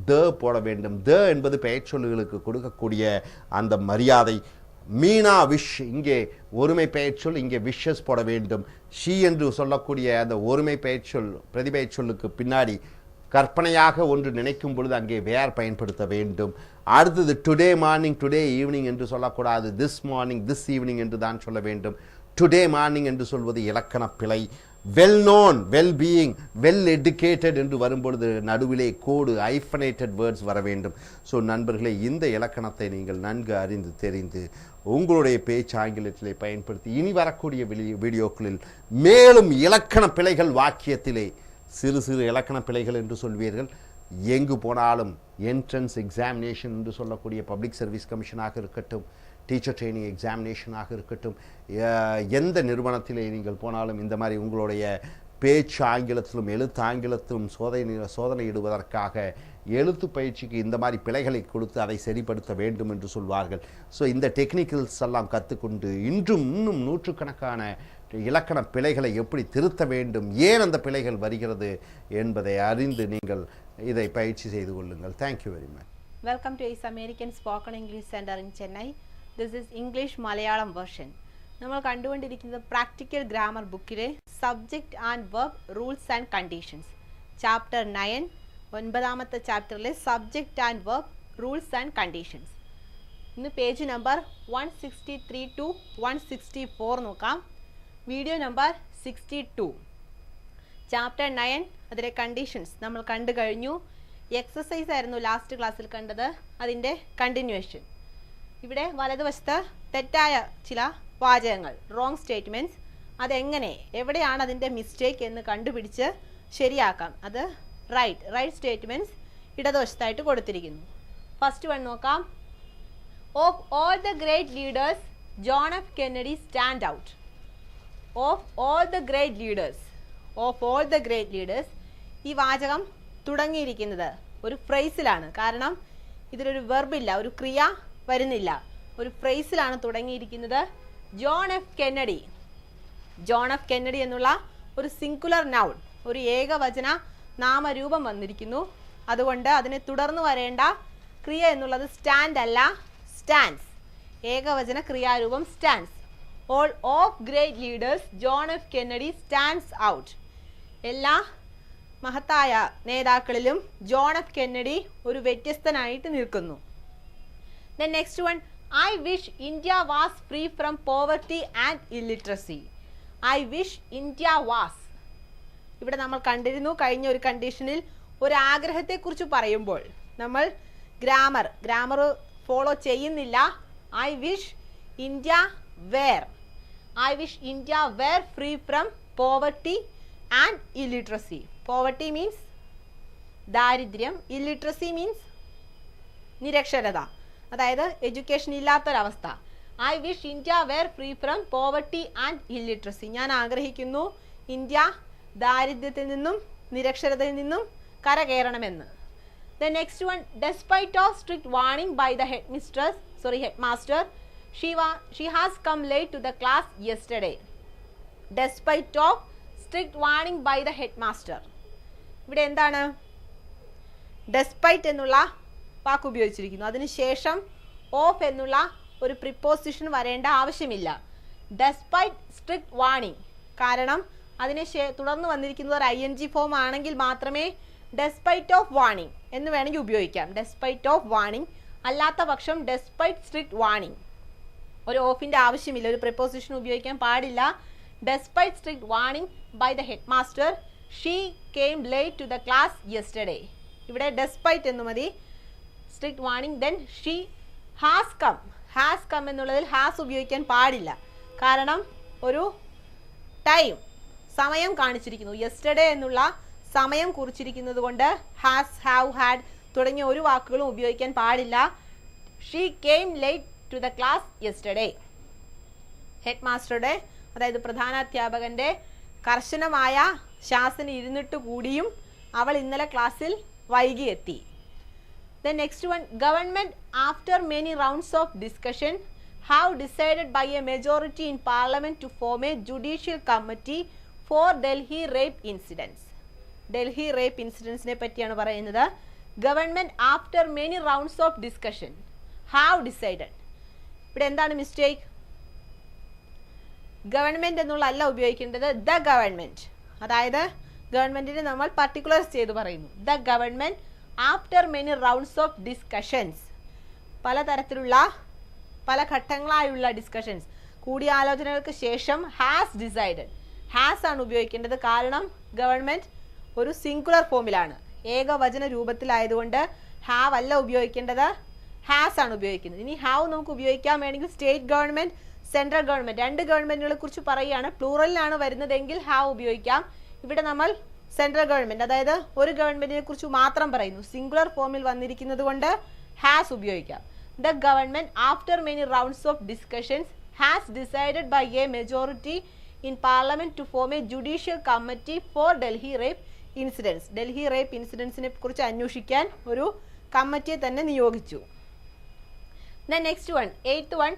த போட வேண்டும். த என்பது பெயர் சொல்லுகளுக்கு கொடுக்கக்கூடிய அந்த மரியாதை. மீனா விஷ், இங்கே ஒருமை பெயர் சொல், இங்கே விஷஸ் போட வேண்டும். ஷி என்று சொல்லக்கூடிய அந்த ஒருமை பெயர் சொல் பிரதிபெயர் சொல்லுக்கு பின்னாடி கற்பனையாக ஒன்று நினைக்கும் பொழுது அங்கே வேர் பயன்படுத்த வேண்டும். அடுத்தது டுடே மார்னிங் டுடே ஈவினிங் என்று சொல்லக்கூடாது. திஸ் மார்னிங் திஸ் ஈவினிங் என்று தான் சொல்ல வேண்டும். டுடே மார்னிங் என்று சொல்வது இலக்கண பிழை. Well known, well being, well educated என்று வரும்பொழுது நடுவிலே கோடு ஐஃபனேட்டட் வேர்ட்ஸ் வர வேண்டும். ஸோ நண்பர்களே, இந்த இலக்கணத்தை நீங்கள் நன்கு அறிந்து தெரிந்து உங்களுடைய பேச்சு ஆங்கிலத்திலே பயன்படுத்தி இனி வரக்கூடிய வீடியோக்களில் மேலும் இலக்கண பிழைகள், வாக்கியத்திலே சிறு சிறு இலக்கண பிழைகள் என்று சொல்வீர்கள். எங்கு போனாலும் என்ட்ரன்ஸ் எக்ஸாமினேஷன் என்று சொல்லக்கூடிய பப்ளிக் சர்வீஸ் கமிஷனாக இருக்கட்டும், டீச்சர் ட்ரைனிங் எக்ஸாமினேஷனாக இருக்கட்டும், எந்த நிறுவனத்திலே நீங்கள் போனாலும் இந்த மாதிரி உங்களுடைய பேச்சு ஆங்கிலத்திலும் எழுத்து ஆங்கிலத்திலும் சோதனையிடுவதற்காக எழுத்து பயிற்சிக்கு இந்த மாதிரி பிழைகளை கொடுத்து அதை சரிப்படுத்த வேண்டும் என்று சொல்வார்கள். ஸோ இந்த டெக்னிக்கல்ஸ் எல்லாம் கற்றுக்கொண்டு இன்னும் நூற்றுக்கணக்கான இலக்கண பிழைகளை எப்படி திருத்த வேண்டும், ஏன் அந்த பிழைகள் வருகிறது என்பதை அறிந்து நீங்கள் இதை பயிற்சி செய்து கொள்ளுங்கள். Thank you very much. Welcome to Ace American Spoken English Center in Chennai. This is English Malayalam version. നമ്മൾ കണ്ടുകൊണ്ടിരിക്കുന്നത് പ്രാക്ടിക്കൽ ഗ്രാമർ ബുക്കിലെ subject and verb rules and conditions chapter 9 9ാമത്തെ ചാപ്റ്ററിലെ subject and verb rules and conditions. ഇന്ന് page number 163 to 164 നോക്കാം. Video number 62. Chapter 9 അതിലെ conditions നമ്മൾ കണ്ടു കഴിഞ്ഞു. എക്സസൈസ് ആയിരുന്നു ലാസ്റ്റ് ക്ലാസ്സിൽ കണ്ടത്, അതിൻ്റെ കണ്ടിന്യൂവേഷൻ. ഇവിടെ വലതുവശത്ത് തെറ്റായ ചില വാചകങ്ങൾ, റോങ് സ്റ്റേറ്റ്മെൻറ്റ്സ്, അതെങ്ങനെ എവിടെയാണ് അതിൻ്റെ മിസ്റ്റേക്ക് എന്ന് കണ്ടുപിടിച്ച് ശരിയാക്കാം. അത് റൈറ്റ് സ്റ്റേറ്റ്മെൻറ്റ്സ് ഇടതുവശത്തായിട്ട് കൊടുത്തിരിക്കുന്നു. ഫസ്റ്റ് വൺ നോക്കാം. Of all the great leaders John F Kennedy stand out. Of all the great leaders ഈ വാചകം തുടങ്ങിയിരിക്കുന്നത് ഒരു ഫ്രേസിലാണ്. കാരണം ഇതിലൊരു വെർബില്ല, ഒരു ക്രിയ വരുന്നില്ല, ഒരു ഫ്രേസിലാണ് തുടങ്ങിയിരിക്കുന്നത്. ജോൺ എഫ് കെന്നഡി എന്നുള്ള ഒരു സിംഗുലർ നൗൺ, ഒരു ഏകവചന നാമരൂപം വന്നിരിക്കുന്നു. അതുകൊണ്ട് അതിനെ തുടർന്ന് വരേണ്ട ക്രിയ എന്നുള്ളത് സ്റ്റാൻഡ് അല്ല, സ്റ്റാൻഡ്സ്. ഏകവചന ക്രിയാരൂപം stands. All of great leaders John F Kennedy stands out. എല്ലാ മഹത്തായ നേതാക്കളിലും ജോൺ എഫ് കെന്നഡി ഒരു വ്യത്യസ്തനായിട്ട് നിൽക്കുന്നു. Then next one, I wish India was free from poverty and illiteracy. I wish India was. ഇവിടെ നമ്മൾ കണ്ടിരുന്നു കഴിഞ്ഞ ഒരു കണ്ടീഷനിൽ ഒരു ആഗ്രഹത്തെക്കുറിച്ച് പറയുമ്പോൾ നമ്മൾ ഗ്രാമർ ഫോളോ ചെയ്യുന്നില്ല. I wish India were free from poverty and illiteracy. Poverty means ദാരിദ്ര്യം, illiteracy means നിരക്ഷരത, അതായത് എഡ്യൂക്കേഷൻ ഇല്ലാത്തൊരവസ്ഥ. I wish India were free from poverty and illiteracy. ഞാൻ ആഗ്രഹിക്കുന്നു ഇന്ത്യ ദാരിദ്ര്യത്തിൽ നിന്നും നിരക്ഷരതയിൽ നിന്നും കരകയറണമെന്ന്. The next one, despite of strict warning by the headmaster she has come late to the class yesterday. Despite of strict warning by the headmaster. ഇവിടെ എന്താണ് despite എന്നുള്ള വാക്ക് ഉപയോഗിച്ചിരിക്കുന്നു. അതിനുശേഷം ഓഫ് എന്നുള്ള ഒരു പ്രിപ്പോസിഷൻ വരേണ്ട ആവശ്യമില്ല. ഡെസ്പൈറ്റ് സ്ട്രിക്റ്റ് വാർണിംഗ്, കാരണം അതിനെ തുടർന്ന് വന്നിരിക്കുന്നത് ഒരു ING ഫോം ആണെങ്കിൽ മാത്രമേ ഡെസ്പൈറ്റ് ഓഫ് വാർണിംഗ് എന്ന് വേണമെങ്കിൽ ഉപയോഗിക്കാം. ഡെസ്പൈറ്റ് ഓഫ് വാർണിംഗ് അല്ലാത്ത പക്ഷം ഡെസ്പൈറ്റ് സ്ട്രിക്റ്റ് വാർണിംഗ്. ഒരു ഓഫിൻ്റെ ആവശ്യമില്ല, ഒരു പ്രിപ്പോസിഷൻ ഉപയോഗിക്കാൻ പാടില്ല. Despite strict warning by the head master she came late to the class yesterday. ഇവിടെ ഡെസ്പൈറ്റ് എന്ന് മതി, strict warning. Then she has come എന്നുള്ളതിൽ ഹാസ് ഉപയോഗിക്കാൻ പാടില്ല, കാരണം ഒരു സമയം കാണിച്ചിരിക്കുന്നു. യെസ്റ്റർഡേ എന്നുള്ള സമയം കുറിച്ചിരിക്കുന്നത് കൊണ്ട് ഹാസ്, ഹാവ്, ഹാഡ് തുടങ്ങിയ ഒരു വാക്കുകളും ഉപയോഗിക്കാൻ പാടില്ല. She came late to the class yesterday. Head മാസ്റ്ററുടെ, അതായത് പ്രധാനാധ്യാപകന്റെ കർശനമായ ശാസന ഇരുന്നിട്ട് കൂടിയും അവൾ ഇന്നലെ ക്ലാസ്സിൽ വൈകിയെത്തി. The next one, government after many rounds of discussion have decided by a majority in parliament to form a judicial committee for Delhi rape incidents. Delhi rape incidents ne pattiyanu parayunnathu. Government after many rounds of discussion have decided. ഇവിടെ എന്താണ് mistake? Government എന്നുള്ള അല്ല ഉപയോഗിക്കേണ്ടത്, the government. അതായത് ഗവൺമെന്റിനെ നമ്മൾ പർട്ടിക്കുലർസ് ചെയ്ത് പറയുന്നു. The government after many rounds of discussions, പല ഘട്ടങ്ങളായുള്ള ഡിസ്കഷൻസ്, കൂടിയാലോചനകൾക്ക് ശേഷം ഹാസ് ഡിസൈഡഡ്. ഹാസ് ആണ് ഉപയോഗിക്കേണ്ടത്, കാരണം ഗവൺമെന്റ് ഒരു സിംഗുലർ ഫോമിലാണ്, ഏകവചന രൂപത്തിലായതുകൊണ്ട് ഹാവ് അല്ല ഉപയോഗിക്കേണ്ടത്, ഹാസ് ആണ് ഉപയോഗിക്കുന്നത്. ഇനി ഹാവ് നമുക്ക് ഉപയോഗിക്കാൻ വേണമെങ്കിൽ സ്റ്റേറ്റ് ഗവൺമെന്റ്, സെൻട്രൽ ഗവൺമെന്റ്, രണ്ട് ഗവൺമെന്റുകളെ കുറിച്ച് പറയുകയാണ്, പ്ലൂറലിലാണ് വരുന്നതെങ്കിൽ ഹാവ് ഉപയോഗിക്കാം. ഇവിടെ നമ്മൾ സെൻട്രൽ ഗവൺമെന്റ്, അതായത് ഒരു ഗവൺമെന്റിനെ കുറിച്ച് മാത്രം പറയുന്നു, സിംഗുലർ ഫോമിൽ വന്നിരിക്കുന്നത് കൊണ്ട് ഹാസ് ഉപയോഗിക്കാം. The government after many rounds of discussions has decided by a majority in parliament to form a judicial committee for Delhi rape incidents. Delhi rape ഇൻസിഡൻസിനെ കുറിച്ച് അന്വേഷിക്കാൻ ഒരു കമ്മിറ്റിയെ തന്നെ നിയോഗിച്ചു. Then next one, 8th one,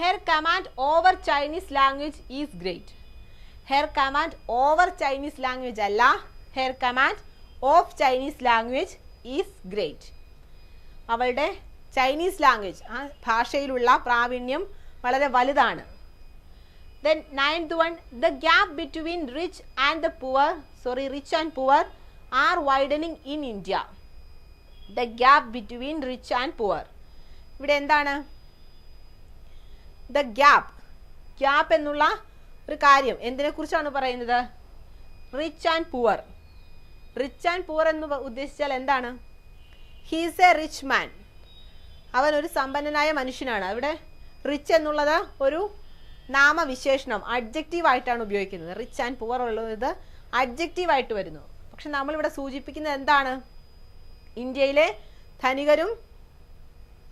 her command over Chinese language is great. Her command over Chinese language അല്ല, her command of Chinese language is great. അവളുടെ Chinese language ആ ഭാഷയിലുള്ള പ്രാവീണ്യം വളരെ വലുതാണ്. Then 9th one, the gap between rich and poor are widening in India. The gap between rich and poor. ഇവിടെ എന്താണ്? The gap എന്നുള്ള ഒരു കാര്യം എന്തിനെ കുറിച്ചാണ് പറയുന്നത്? Rich and poor. Rich and poor എന്ന് ഉദ്ദേശിച്ചാൽ എന്താണ്? ഹീ ഈസ് എ റിച്ച് മാൻ. അവൻ ഒരു സമ്പന്നനായ മനുഷ്യനാണ്. അവിടെ റിച്ച് എന്നുള്ളത് ഒരു നാമവിശേഷണം, അഡ്ജക്റ്റീവ് ആയിട്ടാണ് ഉപയോഗിക്കുന്നത്. റിച്ച് ആൻഡ് പുവർ ഉള്ളത് അഡ്ജക്റ്റീവ് ആയിട്ട് വരുന്നു. പക്ഷെ നമ്മളിവിടെ സൂചിപ്പിക്കുന്നത് എന്താണ്? ഇന്ത്യയിലെ ധനികരും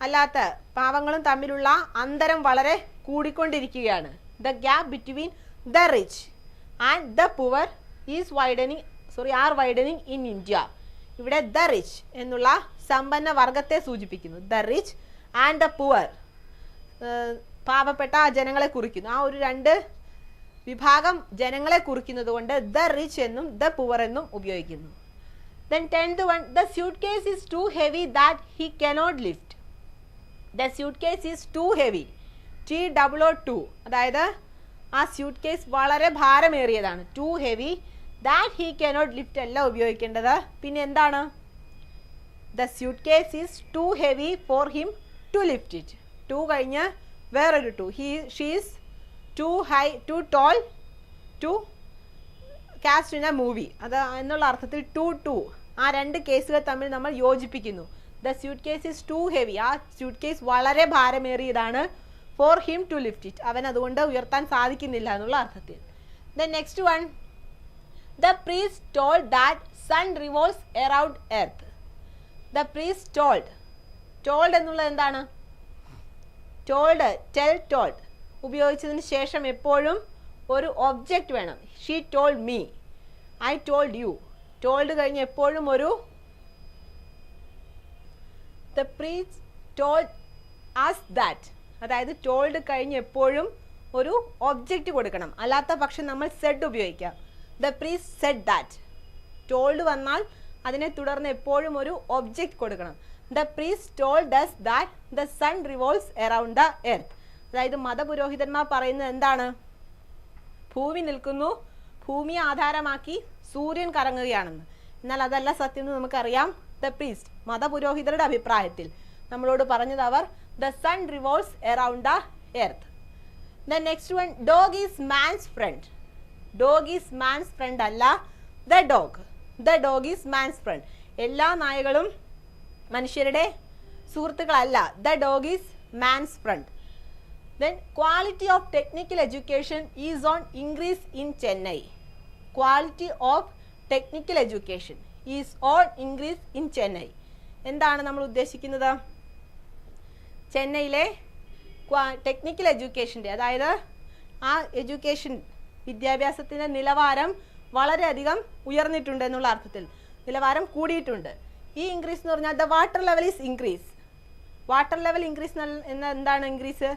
അല്ലാത്ത പാവങ്ങളും തമ്മിലുള്ള അന്തരം വളരെ കൂടിക്കൊണ്ടിരിക്കുകയാണ്. The gap between the rich and the poor are widening in India. ഇവിടെ ദ റിച്ച് എന്നുള്ള സമ്പന്ന വർഗത്തെ സൂചിപ്പിക്കുന്നു. The rich and the poor പാവപ്പെട്ട ജനങ്ങളെ കുറിക്കുന്നു. ആ ഒരു രണ്ട് വിഭാഗം ജനങ്ങളെ കുറിക്കുന്നത് കൊണ്ട് ദ റിച്ച് എന്നും ദ പുവർ എന്നും ഉപയോഗിക്കുന്നു. Then 10th one, the suitcase is too heavy that he cannot lift. The suitcase is too heavy. TOO2. അതായത് ആ സ്യൂട്ട് കേസ് വളരെ ഭാരമേറിയതാണ്. Too heavy that he cannot lift അല്ല ഉപയോഗിക്കേണ്ടത്. പിന്നെ എന്താണ്? The suitcase is too heavy for him to lift it. Too കഴിഞ്ഞ് വേറൊരു to. She is too high, too tall to cast in a movie. അത് എന്നുള്ള അർത്ഥത്തിൽ ടു ആ രണ്ട് കേസുകൾ തമ്മിൽ നമ്മൾ യോജിപ്പിക്കുന്നു. The suitcase is too heavy. ആ സ്യൂട്ട് കേസ് വളരെ ഭാരമേറിയതാണ്. For him to lift it. അവൻ അതുകൊണ്ട് ഉയർത്താൻ സാധിക്കുന്നില്ല എന്നുള്ള അർത്ഥത്തിൽ. Then next one, the priest told that sun revolves around earth. The priest told എന്നുള്ളത് എന്താണ്? ടോൾഡ് ഉപയോഗിച്ചതിന് ശേഷം എപ്പോഴും ഒരു ഒബ്ജക്റ്റ് വേണം. She told me, I told you. Told കഴിഞ്ഞ് എപ്പോഴും ഒരു the priest told us that. അതായത് ടോൾഡ് കഴിഞ്ഞ് എപ്പോഴും ഒരു ഒബ്ജക്റ്റ് കൊടുക്കണം. അല്ലാത്ത പക്ഷം നമ്മൾ സെഡ് ഉപയോഗിക്കാം. The priest said that. Told വന്നാൽ അതിനെ തുടർന്ന് എപ്പോഴും ഒരു ഒബ്ജക്റ്റ് കൊടുക്കണം. The priest told us that the sun revolves around the earth. അതായത് മതപുരോഹിതന്മാർ പറയുന്നത് എന്താണ്? ഭൂമി നിൽക്കുന്നു, ഭൂമിയെ ആധാരമാക്കി സൂര്യൻ കറങ്ങുകയാണെന്ന്. എന്നാൽ അതല്ല സത്യം എന്ന് നമുക്കറിയാം. ദ പ്രീസ്റ്റ് മതപുരോഹിതരുടെ അഭിപ്രായത്തിൽ നമ്മളോട് പറഞ്ഞത് അവർ the sun revolves around the earth. The next one, dog is man's friend. Dog is man's friend അല്ല, the dog. The dog is man's friend. എല്ലാ നായകളും മനുഷ്യരുടെ സുഹൃത്തുക്കളല്ല. The dog is man's friend. Then quality of technical education is on increase in Chennai. Quality of technical education is on increase in Chennai. എന്താണ് നമ്മൾ ഉദ്ദേശിക്കുന്നത്? ചെന്നൈയിലെ technical എഡ്യൂക്കേഷൻ്റെ, അതായത് ആ എഡ്യൂക്കേഷൻ വിദ്യാഭ്യാസത്തിൻ്റെ നിലവാരം വളരെയധികം ഉയർന്നിട്ടുണ്ട് എന്നുള്ള അർത്ഥത്തിൽ നിലവാരം കൂടിയിട്ടുണ്ട്. ഈ ഇൻക്രീസ് എന്ന് പറഞ്ഞാൽ the water level is increase. Water level increase എന്ന എന്താണ് ഇൻക്രീസ്?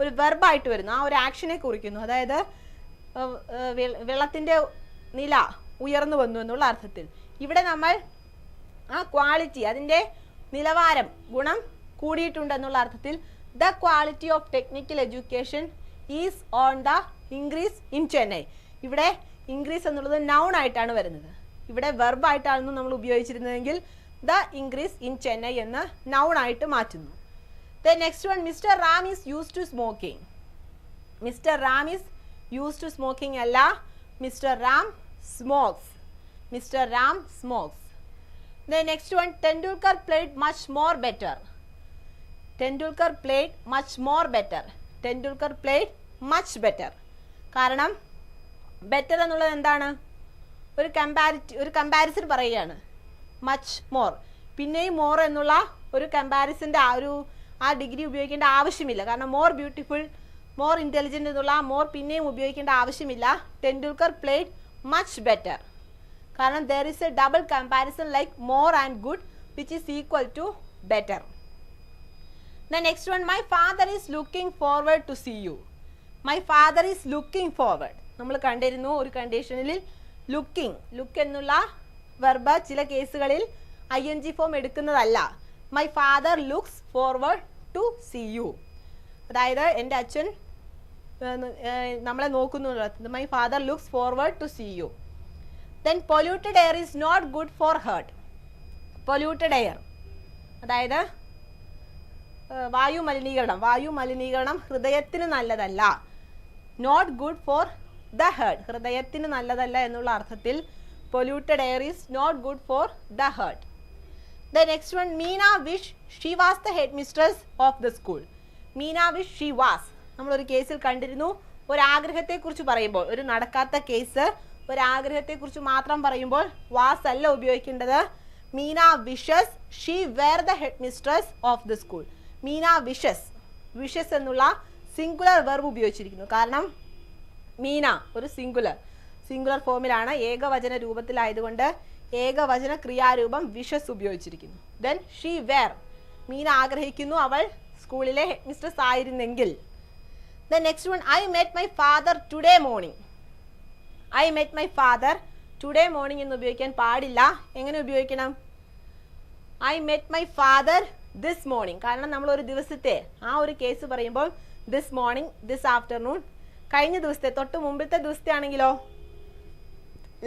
ഒരു വെർബായിട്ട് വരുന്നു. ആ ഒരു ആക്ഷനെ കുറിക്കുന്നു. അതായത് വെള്ളത്തിൻ്റെ നില ഉയർന്നു വന്നു എന്നുള്ള അർത്ഥത്തിൽ. ഇവിടെ നമ്മൾ ആ ക്വാളിറ്റി, അതിൻ്റെ നിലവാരം, ഗുണം കൂടിയിട്ടുണ്ട് എന്നുള്ള അർത്ഥത്തിൽ the quality of technical education is on the increase in Chennai. ഇവിടെ ഇൻക്രീസ് എന്നുള്ളത് നൗൺ ആയിട്ടാണ് വരുന്നത്. ഇവിടെ വെർബായിട്ടാണ് നമ്മൾ ഉപയോഗിച്ചിരുന്നതെങ്കിൽ ദ ഇൻക്രീസ് ഇൻ ചെന്നൈ എന്ന് നൗൺ ആയിട്ട് മാറ്റുന്നു. The next one, Mr. Ram is used to smoking. Mr. Ram is used to smoking അല്ല, Mr. Ram smokes. Mr. Ram smokes. The next one, Tendulkar played much more better. Tendulkar played much more better. Tendulkar played much better. കാരണം better എന്നുള്ളത് എന്താണ്? ഒരു comparison പറയുകയാണ്. Much more, പിന്നെയും more എന്നുള്ള ഒരു കമ്പാരിസൻ്റെ ആ ഡിഗ്രി ഉപയോഗിക്കേണ്ട ആവശ്യമില്ല. കാരണം മോർ ബ്യൂട്ടിഫുൾ, മോർ ഇൻ്റലിജൻ്റ് എന്നുള്ള മോർ പിന്നെയും ഉപയോഗിക്കേണ്ട ആവശ്യമില്ല. Tendulkar played much better. കാരണം there is a double comparison like more and good which is equal to better. The next one, my father is looking forward to see you. My father is looking forward. നമ്മൾ കണ്ടിരുന്നു ഒരു കണ്ടീഷനിൽ look എന്നുള്ള verb ചില കേസുകളിൽ ING form എടുക്കുന്നതല്ല. My father looks forward to see you. അതായത് എൻ്റെ അച്ഛൻ നമ്മളെ നോക്കുന്നു. My father looks forward to see you. Then polluted air is not good for heart. Polluted air അതായത് വായു മലിനീകരണം ഹൃദയത്തിന് നല്ലതല്ല. Not good for the heart, ഹൃദയത്തിന് നല്ലതല്ല എന്നുള്ള അർത്ഥത്തിൽ polluted air is not good for the heart. The next one, Meena wish she was the head mistress of the school. Meena wish she was നമ്മളൊരു കേസിൽ കണ്ടിരുന്നു. ഒരാഗ്രഹത്തെക്കുറിച്ച് പറയുമ്പോൾ, ഒരു നടക്കാത്ത കേസ് ഒരാഗ്രഹത്തെക്കുറിച്ച് മാത്രം പറയുമ്പോൾ വാസ് അല്ല ഉപയോഗിക്കേണ്ടത്. Meena wishes she were the head mistress of the school. Meena wishes എന്നുള്ള സിംഗുലർ വെർബ് ഉപയോഗിച്ചിരിക്കുന്നു. കാരണം മീന ഒരു സിംഗുലർ ഫോമിലാണ്, ഏകവചന രൂപത്തിലായതുകൊണ്ട് ഏകവചന ക്രിയാരൂപം വിഷസ് ഉപയോഗിച്ചിരിക്കുന്നു. ദെൻ ഷീ വേർ, മീന ആഗ്രഹിക്കുന്നു അവൾ സ്കൂളിലെ ഹെഡ് മിസ്ട്രസ് ആയിരുന്നെങ്കിൽ. Then next one, I met my father today morning. I met my father today morning എന്ന് ഉപയോഗിക്കാൻ പാടില്ല. എങ്ങനെ ഉപയോഗിക്കണം? I met my father this morning. കാരണം നമ്മൾ ഒരു ദിവസത്തെ ആ ഒരു കേസ് പറയുമ്പോൾ ദിസ് മോർണിംഗ്, ദിസ് ആഫ്റ്റർനൂൺ, കഴിഞ്ഞ ദിവസത്തെ തൊട്ട് മുമ്പത്തെ ദിവസത്തെ ആണെങ്കിലോ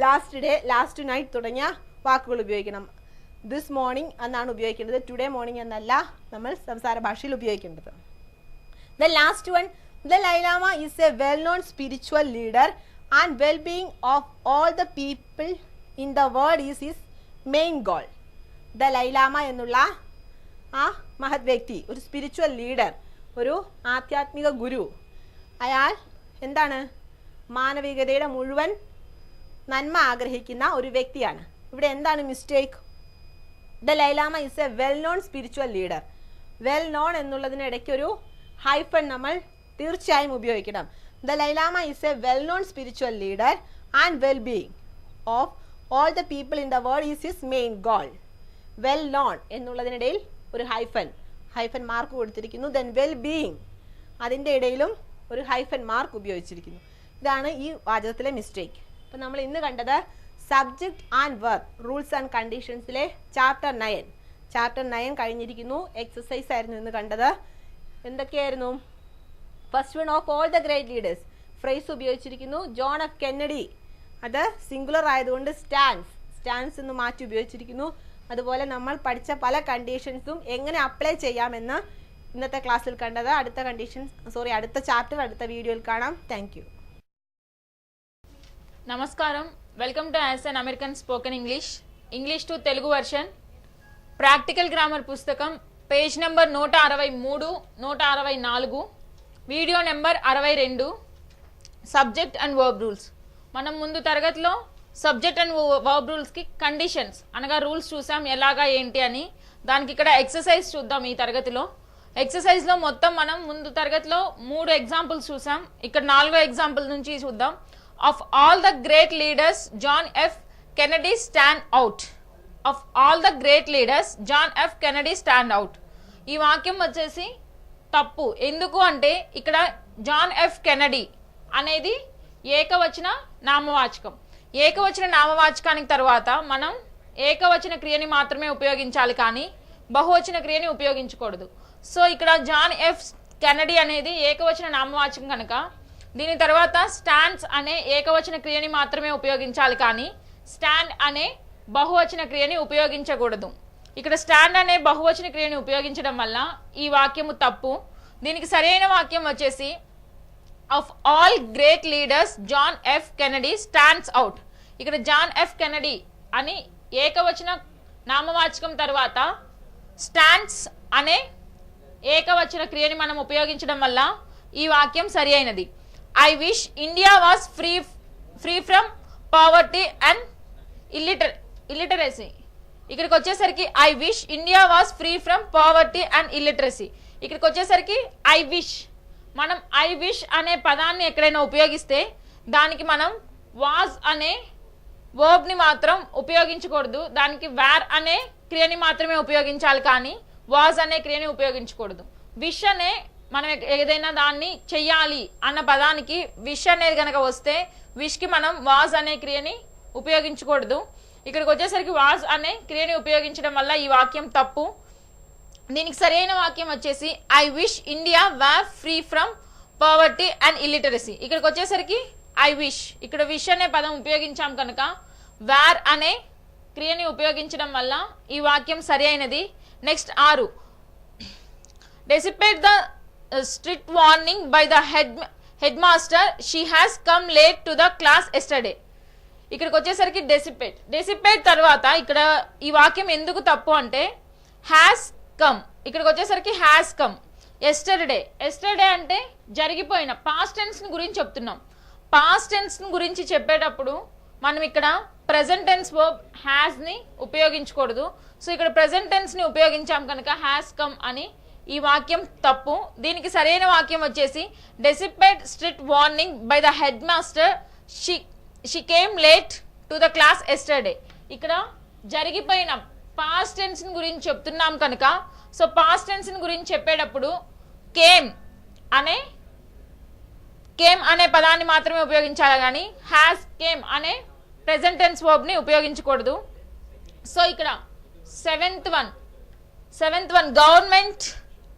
ലാസ്റ്റ് ഡേ, ലാസ്റ്റ് നൈറ്റ് തുടങ്ങിയ വാക്കുകൾ ഉപയോഗിക്കണം. ദിസ് മോർണിംഗ് എന്നാണ് ഉപയോഗിക്കേണ്ടത്, ടുഡേ മോർണിംഗ് എന്നല്ല നമ്മൾ സംസാര ഭാഷയിൽ ഉപയോഗിക്കേണ്ടത്. The last one, the Dalai Lama is a well known spiritual leader and well being of all the people in the world is his main goal. The Dalai Lama എന്നുള്ള ആ മഹത് വ്യക്തി ഒരു സ്പിരിച്വൽ ലീഡർ, ഒരു ആധ്യാത്മിക ഗുരു. അയാൾ എന്താണ്? മാനവികതയുടെ മുഴുവൻ നന്മ ആഗ്രഹിക്കുന്ന ഒരു വ്യക്തിയാണ്. ഇവിടെ എന്താണ് mistake? The Dalai Lama is a well known spiritual leader. Well known എന്നുള്ളതിനിടയ്ക്ക് ഒരു ഹൈഫൺ നമ്മൾ തീർച്ചയായും ഉപയോഗിക്കണം. The Dalai Lama is a well known spiritual leader and well being of all the people in the world is his main goal. Well known എന്നുള്ളതിനിടയിൽ ഒരു hyphen mark കൊടുത്തിരിക്കുന്നു. Then well being, അതിൻ്റെ ഇടയിലും ഒരു ഹൈഫൻ മാർക്ക് ഉപയോഗിച്ചിരിക്കുന്നു. ഇതാണ് ഈ വാചകത്തിലെ mistake. അപ്പം നമ്മൾ ഇന്ന് കണ്ടത് subject and verb rules and കണ്ടീഷൻസിലെ ചാപ്റ്റർ 9 കഴിഞ്ഞിരിക്കുന്നു. എക്സസൈസ് ആയിരുന്നു ഇന്ന് കണ്ടത്. എന്തൊക്കെയായിരുന്നു? First one, of all the great leaders, phrase ഉപയോഗിച്ചിരിക്കുന്നു. ജോൺ എഫ് കെന്നഡി, അത് സിംഗുലർ ആയതുകൊണ്ട് സ്റ്റാൻസ് എന്ന് മാറ്റി ഉപയോഗിച്ചിരിക്കുന്നു. അതുപോലെ നമ്മൾ പഠിച്ച പല കണ്ടീഷൻസും എങ്ങനെ അപ്ലൈ ചെയ്യാമെന്ന് ഇന്നത്തെ ക്ലാസ്സിൽ കണ്ടത്. അടുത്ത ചാപ്റ്റർ അടുത്ത വീഡിയോയിൽ കാണാം. Thank you. నమస్కారం, వెల్కమ్ టు యాసన్ American spoken English to Telugu version. Practical grammar పుస్తకం page number 163, 164, video number 62, subject and verb rules. మనం ముందు తరగతిలో సబ్జెక్ట్ అండ్ వర్బ్ రూల్స్కి కండిషన్స్ అనగా రూల్స్ చూసాం, ఎలాగా ఏంటి అని. దానికి ఇక్కడ ఎక్సర్సైజ్ చూద్దాం. ఈ తరగతిలో ఎక్సర్సైజ్లో మొత్తం మనం ముందు తరగతిలో 3 ఎగ్జాంపుల్స్ చూసాం. ఇక్కడ 4వ ఎగ్జాంపుల్ నుంచి చూద్దాం. Of all the great leaders, John F. Kennedy stand out. Of all the great leaders, John F. Kennedy stand out. ఈ వాక్యం వచ్చేసి తప్పు. ఎందుకు అంటే ఇక్కడ జాన్ ఎఫ్ కెనడీ అనేది ఏకవచన నామవాచకం. ఏకవచన నామవాచకానికి తర్వాత మనం ఏకవచన క్రియని మాత్రమే ఉపయోగించాలి, కానీ బహువచన క్రియని ఉపయోగించకూడదు. సో ఇక్కడ జాన్ ఎఫ్ కెనడీ అనేది ఏకవచన నామవాచకం కనుక దీని తర్వాత స్టాండ్స్ అనే ఏకవచన క్రియని మాత్రమే ఉపయోగించాలి, కానీ స్టాండ్ అనే బహువచన క్రియని ఉపయోగించకూడదు. ఇక్కడ స్టాండ్ అనే బహువచన క్రియని ఉపయోగించడం వల్ల ఈ వాక్యము తప్పు. దీనికి సరైన వాక్యం వచ్చేసి of all great leaders John F Kennedy stands out. ఇక్కడ జాన్ ఎఫ్ కెనడీ అని ఏకవచన నామవాచకం తర్వాత స్టాండ్స్ అనే ఏకవచన క్రియని మనం ఉపయోగించడం వల్ల ఈ వాక్యం సరి అయినది. I wish India was free from poverty and illiteracy. ఇక్కడికి వచ్చేసరికి I wish India was free from poverty and illiteracy. ఇక్కడికి వచ్చేసరికి ఐ విష్ మనం ఐ విష్ అనే పదాన్ని ఎక్కడైనా ఉపయోగిస్తే దానికి మనం వాజ్ అనే వర్బ్ని మాత్రం ఉపయోగించకూడదు, దానికి వేర్ అనే క్రియని మాత్రమే ఉపయోగించాలి, కానీ వాజ్ అనే క్రియని ఉపయోగించకూడదు. విష్ అనే మనం ఏదైనా దాన్ని చెయ్యాలి అన్న పదానికి విష్ అనేది కనుక వస్తే విష్కి మనం వాజ్ అనే క్రియని ఉపయోగించకూడదు. ఇక్కడికి వచ్చేసరికి వాజ్ అనే క్రియని ఉపయోగించడం వల్ల ఈ వాక్యం తప్పు. దీనికి సరైన వాక్యం వచ్చేసి I wish India where free from poverty and illiteracy. ఇక్కడికి వచ్చేసరికి ఐ విష్, ఇక్కడ విష్ అనే పదం ఉపయోగించాం కనుక వేర్ అనే క్రియని ఉపయోగించడం వల్ల ఈ వాక్యం సరి అయినది. Next 6, despite the strict warning by the head master she has come late to the class yesterday. ఇక్కడికి వచ్చేసరికి డెసిపేట్ తర్వాత ఇక్కడ ఈ వాక్యం ఎందుకు తప్పు అంటే హ్యాస్ కమ్, ఇక్కడికి వచ్చేసరికి హ్యాస్ కమ్. ఎస్టర్డే అంటే జరిగిపోయిన పాస్ట్ టెన్స్ గురించి చెప్తున్నాం. పాస్ట్ టెన్స్ గురించి చెప్పేటప్పుడు మనం ఇక్కడ ప్రెజెంట్ టెన్స్ వర్బ్ హ్యాస్ ని ఉపయోగించకూడదు. సో ఇక్కడ ప్రెజెంట్ టెన్స్ ని ఉపయోగించాం కనుక హ్యాస్ కమ్ అని ఈ వాక్యం తప్పు. దీనికి సరైన వాక్యం వచ్చేసి despite strict warning by the head master she came late to the class yesterday. ఇక్కడ జరిగిపోయిన పాస్ట్ టెన్స్ గురించి చెప్తున్నాం కనుక సో పాస్ట్ టెన్స్ గురించి చెప్పేటప్పుడు కేమ్ అనే పదాన్ని మాత్రమే ఉపయోగించాలి, కానీ హ్యాస్ కేమ్ అనే ప్రెజెంట్ టెన్స్ వర్బ్ ని ఉపయోగించకూడదు. సో ఇక్కడ seventh one government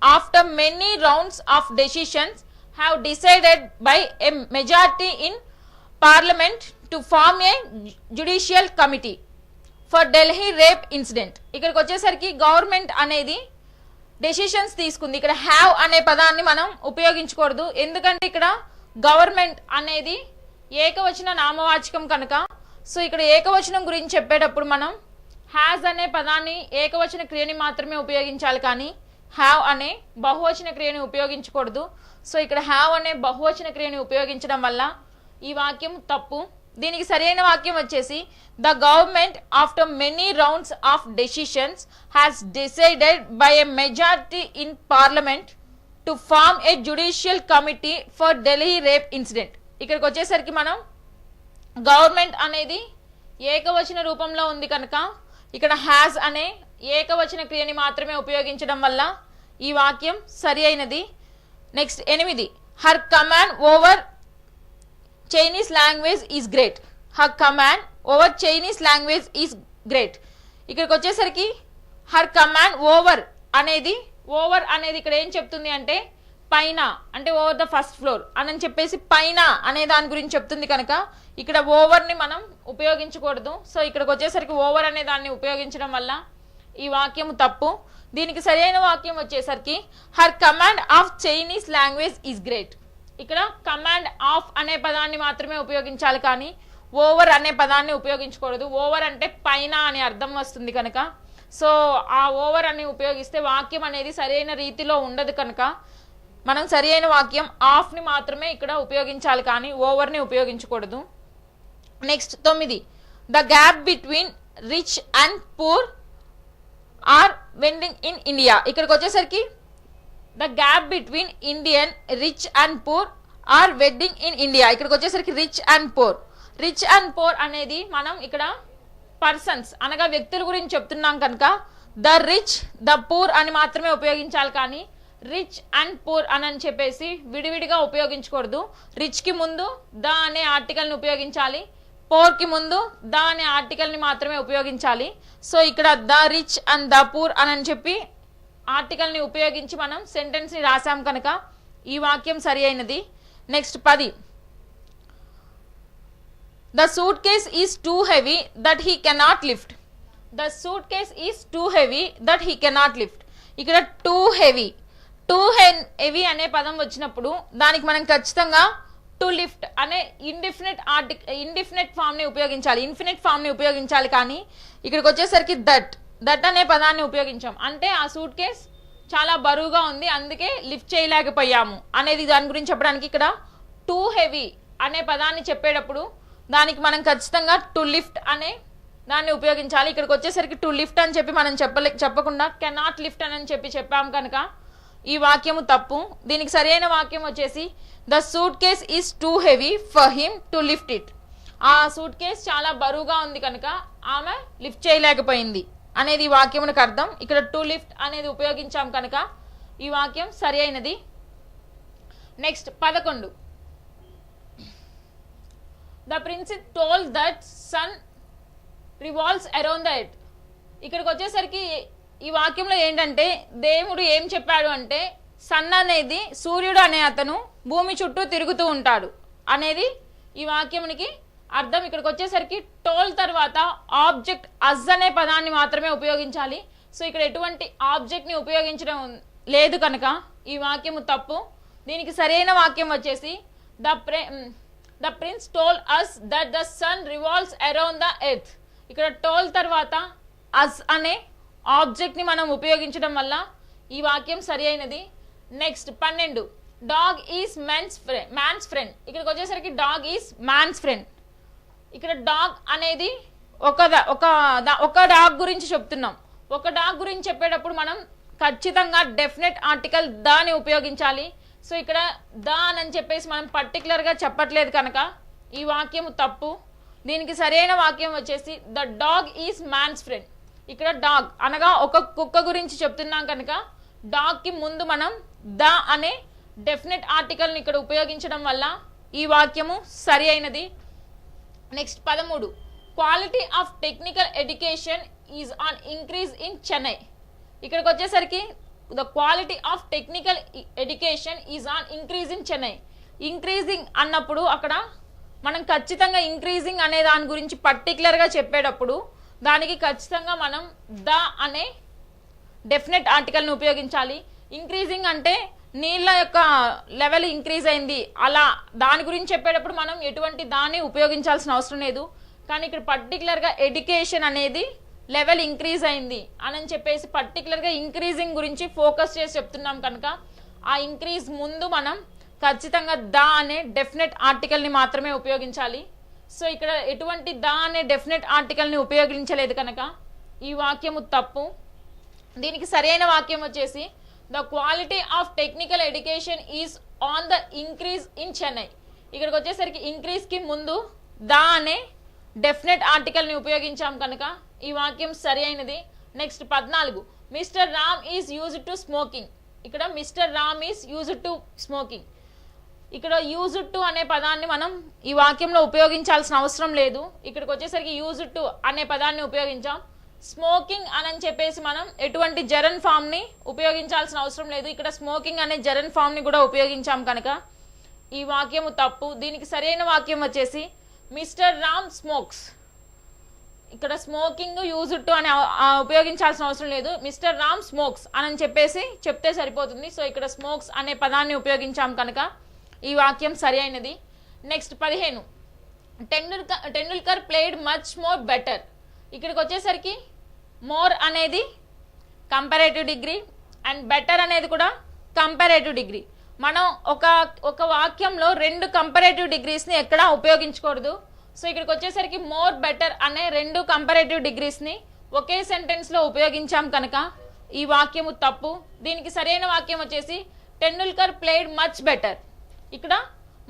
after many rounds of decisions have decided by a majority in parliament to form a judicial committee for Delhi rape incident. ఇక్కడికి వచ్చేసరికి గవర్నమెంట్ అనేది డెసిషన్స్ తీసుకుంది. ఇక్కడ have అనే పదాన్ని మనం ఉపయోగించకూడదు, ఎందుకంటే ఇక్కడ గవర్నమెంట్ అనేది ఏకవచన నామవాచకం కనుక. సో ఇక్కడ ఏకవచనం గురించి చెప్పేటప్పుడు మనం హ్యాజ్ అనే పదాన్ని ఏకవచన క్రియని మాత్రమే ఉపయోగించాలి, కానీ హ్యావ్ అనే బహువచన క్రియని ఉపయోగించకూడదు. సో ఇక్కడ హ్యావ్ అనే బహువచన క్రియని ఉపయోగించడం వల్ల ఈ వాక్యం తప్పు. దీనికి సరైన వాక్యం వచ్చేసి the government after many rounds of decisions has decided by a majority in parliament to form a judicial committee for Delhi rape incident. ఇక్కడికి వచ్చేసరికి మనం గవర్నమెంట్ అనేది ఏకవచన రూపంలో ఉంది కనుక ఇక్కడ హ్యాస్ అనే ఏకవచన క్రియని మాత్రమే ఉపయోగించడం వల్ల ఈ వాక్యం సరి అయినది. Next 8, her command over Chinese language is great. Her command over Chinese language is great. ఇక్కడికి వచ్చేసరికి హర్ కమాండ్ ఓవర్ అనేది ఇక్కడ ఏం చెప్తుంది అంటే పైన, అంటే ఓవర్ ద ఫస్ట్ ఫ్లోర్ అని చెప్పేసి పైన అనే దాని గురించి చెప్తుంది కనుక ఇక్కడ ఓవర్ ని మనం ఉపయోగించకూడదు. సో ఇక్కడికి వచ్చేసరికి ఓవర్ అనే దాన్ని ఉపయోగించడం వల్ల ఈ వాక్యం తప్పు. దీనికి సరైన వాక్యం వచ్చేసరికి her command of Chinese language is great. ఇక్కడ కమాండ్ ఆఫ్ అనే పదాన్ని మాత్రమే ఉపయోగించాలి, కానీ ఓవర్ అనే పదాన్ని ఉపయోగించకూడదు. ఓవర్ అంటే పైన అనే అర్థం వస్తుంది కనుక సో ఆ ఓవర్ అని ఉపయోగిస్తే వాక్యం అనేది సరైన రీతిలో ఉండదు కనుక మనం సరైన వాక్యం ఆఫ్ ని మాత్రమే ఇక్కడ ఉపయోగించాలి, కానీ ఓవర్ ని ఉపయోగించకూడదు. Next 9, the gap between rich and poor are widening in India. ఇక్కడికి వచ్చేసరికి the gap between Indian rich and poor are widening in India. ఇక్కడికి వచ్చేసరికి రిచ్ అండ్ పూర్ అనేది మనం ఇక్కడ పర్సన్స్ అనగా వ్యక్తుల గురించి చెప్తున్నాం కనుక ద రిచ్ ద పూర్ అని మాత్రమే ఉపయోగించాలి, కానీ రిచ్ అండ్ పూర్ అని చెప్పేసి విడివిడిగా ఉపయోగించకూడదు. రిచ్ కి ముందు ద అనే ఆర్టికల్ ని ఉపయోగించాలి, పూర్ కి ముందు ద అనే ఆర్టికల్ ని మాత్రమే ఉపయోగించాలి. సో ఇక్కడ the rich and the poor అని చెప్పి ఆర్టికల్ ని ఉపయోగించి మనం సెంటెన్స్ ని రాసాం కనుక ఈ వాక్యం సరి అయినది. Next 10, the suit case is too heavy that he cannot lift. The suit case is too heavy that he cannot lift. ఇక్కడ టూ హెవీ అనే పదం వచ్చినప్పుడు దానికి మనం ఖచ్చితంగా టు లిఫ్ట్ అనే ఇండిఫినిట్ ఫామ్ ని ఉపయోగించాలి, ఇన్ఫినిట్ ఫామ్ ని ఉపయోగించాలి, కానీ ఇక్కడికి వచ్చేసరికి దట్ అనే పదాన్ని ఉపయోగించాం. అంటే ఆ సూట్ కేస్ చాలా బరువుగా ఉంది, అందుకే లిఫ్ట్ చేయలేకపోయాము అనేది దాని గురించి చెప్పడానికి ఇక్కడ టూ హెవీ అనే పదాన్ని చెప్పేటప్పుడు దానికి మనం ఖచ్చితంగా టు లిఫ్ట్ అనే దాన్ని ఉపయోగించాలి. ఇక్కడికి వచ్చేసరికి టు లిఫ్ట్ అని చెప్పి మనం చెప్పకుండా కెనాట్ లిఫ్ట్ అని చెప్పి చెప్పాము కనుక ఈ వాక్యము తప్పు. దీనికి సరైన వాక్యం వచ్చేసి the suit case is too heavy for him to lift it. ఆ సూట్ కేస్ చాలా బరువుగా ఉంది కనుక ఆమె లిఫ్ట్ చేయలేకపోయింది అనేది ఈ వాక్యమునకు అర్థం. ఇక్కడ టు లిఫ్ట్ అనేది ఉపయోగించాం కనుక ఈ వాక్యం సరి అయినది. Next 11. The prince told that sun revolves around the earth. ఇక్కడికి వచ్చేసరికి ఈ వాక్యంలో ఏంటంటే దేవుడు ఏం చెప్పాడు అంటే సన్ అనేది సూర్యుడు అనే అతను భూమి చుట్టూ తిరుగుతూ ఉంటాడు అనేది ఈ వాక్యమునికి అర్థం. ఇక్కడికి వచ్చేసరికి టోల్ తర్వాత ఆబ్జెక్ట్ అజ్ అనే పదాన్ని మాత్రమే ఉపయోగించాలి. సో ఇక్కడ ఎటువంటి ఆబ్జెక్ట్ ని ఉపయోగించడం లేదు కనుక ఈ వాక్యము తప్పు. దీనికి సరైన వాక్యం వచ్చేసి the prince toll us that the sun revolves around the earth. ఇక్కడ టోల్ తర్వాత అస్ అనే ఆబ్జెక్ట్ ని మనం ఉపయోగించడం వల్ల ఈ వాక్యం సరి అయినది. Next 12. Dog is man's friend. ఇక్కడికి వచ్చేసరికి డాగ్ ఈస్ మ్యాన్స్ ఫ్రెండ్. ఇక్కడ డాగ్ అనేది ఒక డాగ్ గురించి చెప్తున్నాం. ఒక డాగ్ గురించి చెప్పేటప్పుడు మనం ఖచ్చితంగా డెఫినెట్ ఆర్టికల్ దాని ఉపయోగించాలి. సో ఇక్కడ దా అని చెప్పేసి మనం పర్టికులర్ గా చెప్పట్లేదు కనుక ఈ వాక్యం తప్పు. దీనికి సరైన వాక్యం వచ్చేసి the dog is man's friend. ఇక్కడ డాగ్ అనగా ఒక కుక్క గురించి చెప్తున్నాం కనుక డాగ్ కి ముందు మనం ద అనే డెఫినెట్ ఆర్టికల్ ని ఇక్కడ ఉపయోగించడం వల్ల ఈ వాక్యము సరి అయినది. Next 13. Quality of technical education is on increase in Chennai. ఇక్కడికి వచ్చేసరికి the quality of technical education is on increase in Chennai. Increasing అన్నప్పుడు అక్కడ మనం ఖచ్చితంగా ఇంక్రీజింగ్ అనే దాని గురించి పర్టికులర్ గా చెప్పేటప్పుడు దానికి ఖచ్చితంగా మనం ద అనే డెఫినెట్ ఆర్టికల్ ని ఉపయోగించాలి. ఇంక్రీజింగ్ అంటే నీళ్ళ యొక్క లెవెల్ ఇంక్రీజ్ అయింది అలా దాని గురించి చెప్పేటప్పుడు మనం ఎటువంటి దాన్ని ఉపయోగించాల్సిన అవసరం లేదు. కానీ ఇక్కడ పర్టికులర్ గా ఎడ్యుకేషన్ అనేది లెవెల్ ఇంక్రీజ్ అయింది అని చెప్పేసి పర్టికులర్ గా ఇంక్రీజింగ్ గురించి ఫోకస్ చేసి చెప్తున్నాం కనుక ఆ ఇంక్రీజ్ ముందు మనం ఖచ్చితంగా ద అనే డెఫినెట్ ఆర్టికల్ ని మాత్రమే ఉపయోగించాలి. సో ఇక్కడ ఎటువంటి ద అనే డెఫినెట్ ఆర్టికల్ ని ఉపయోగించలేదు కనుక ఈ వాక్యము తప్పు. దీనికి సరైన వాక్యం వచ్చేసి the quality of technical education is on the increase in Chennai. ఇక్కడికి వచ్చేసరికి ఇంక్రీజ్ కి ముందు ద అనే డెఫినెట్ ఆర్టికల్ ని ఉపయోగించాం కనుక ఈ వాక్యం సరి అయినది. Next 14. Mr Ram is used to smoking. ఇక్కడ Mr Ram is used to smoking. ఇక్కడ యూజ్డ్ టు అనే పదాన్ని మనం ఈ వాక్యంలో ఉపయోగించాల్సిన అవసరం లేదు. ఇక్కడికి వచ్చేసరికి యూజ్డ్ టు అనే పదాన్ని ఉపయోగించాం. స్మోకింగ్ అని చెప్పేసి మనం ఎటువంటి జరన్ ఫామ్ ని ఉపయోగించాల్సిన అవసరం లేదు. ఇక్కడ స్మోకింగ్ అనే జరన్ ఫామ్ ని కూడా ఉపయోగించాం కనుక ఈ వాక్యము తప్పు. దీనికి సరైన వాక్యం వచ్చేసి మిస్టర్ రామ్ స్మోక్స్. ఇక్కడ స్మోకింగ్ యూజ్డ్ టు అని ఉపయోగించాల్సిన అవసరం లేదు. మిస్టర్ రామ్ స్మోక్స్ అని చెప్పేసి చెప్తే సరిపోతుంది. సో ఇక్కడ స్మోక్స్ అనే పదాన్ని ఉపయోగించాం కనుక ఈ వాక్యం సరి అయినది. Next 15. Tendulkar played much more better. ఇక్కడికి వచ్చేసరికి మోర్ అనేది కంపారేటివ్ డిగ్రీ అండ్ బెటర్ అనేది కూడా కంపారేటివ్ డిగ్రీ. మనం ఒక వాక్యంలో రెండు కంపారేటివ్ డిగ్రీస్ ని ఎక్కడా ఉపయోగించకూడదు. సో ఇక్కడికి వచ్చేసరికి మోర్ బెటర్ అనే రెండు కంపారేటివ్ డిగ్రీస్ ని ఒకే సెంటెన్స్ లో ఉపయోగించాం కనుక ఈ వాక్యము తప్పు. దీనికి సరైన వాక్యం వచ్చేసి టెండూల్కర్ ప్లేడ్ మచ్ బెటర్. ఇక్కడ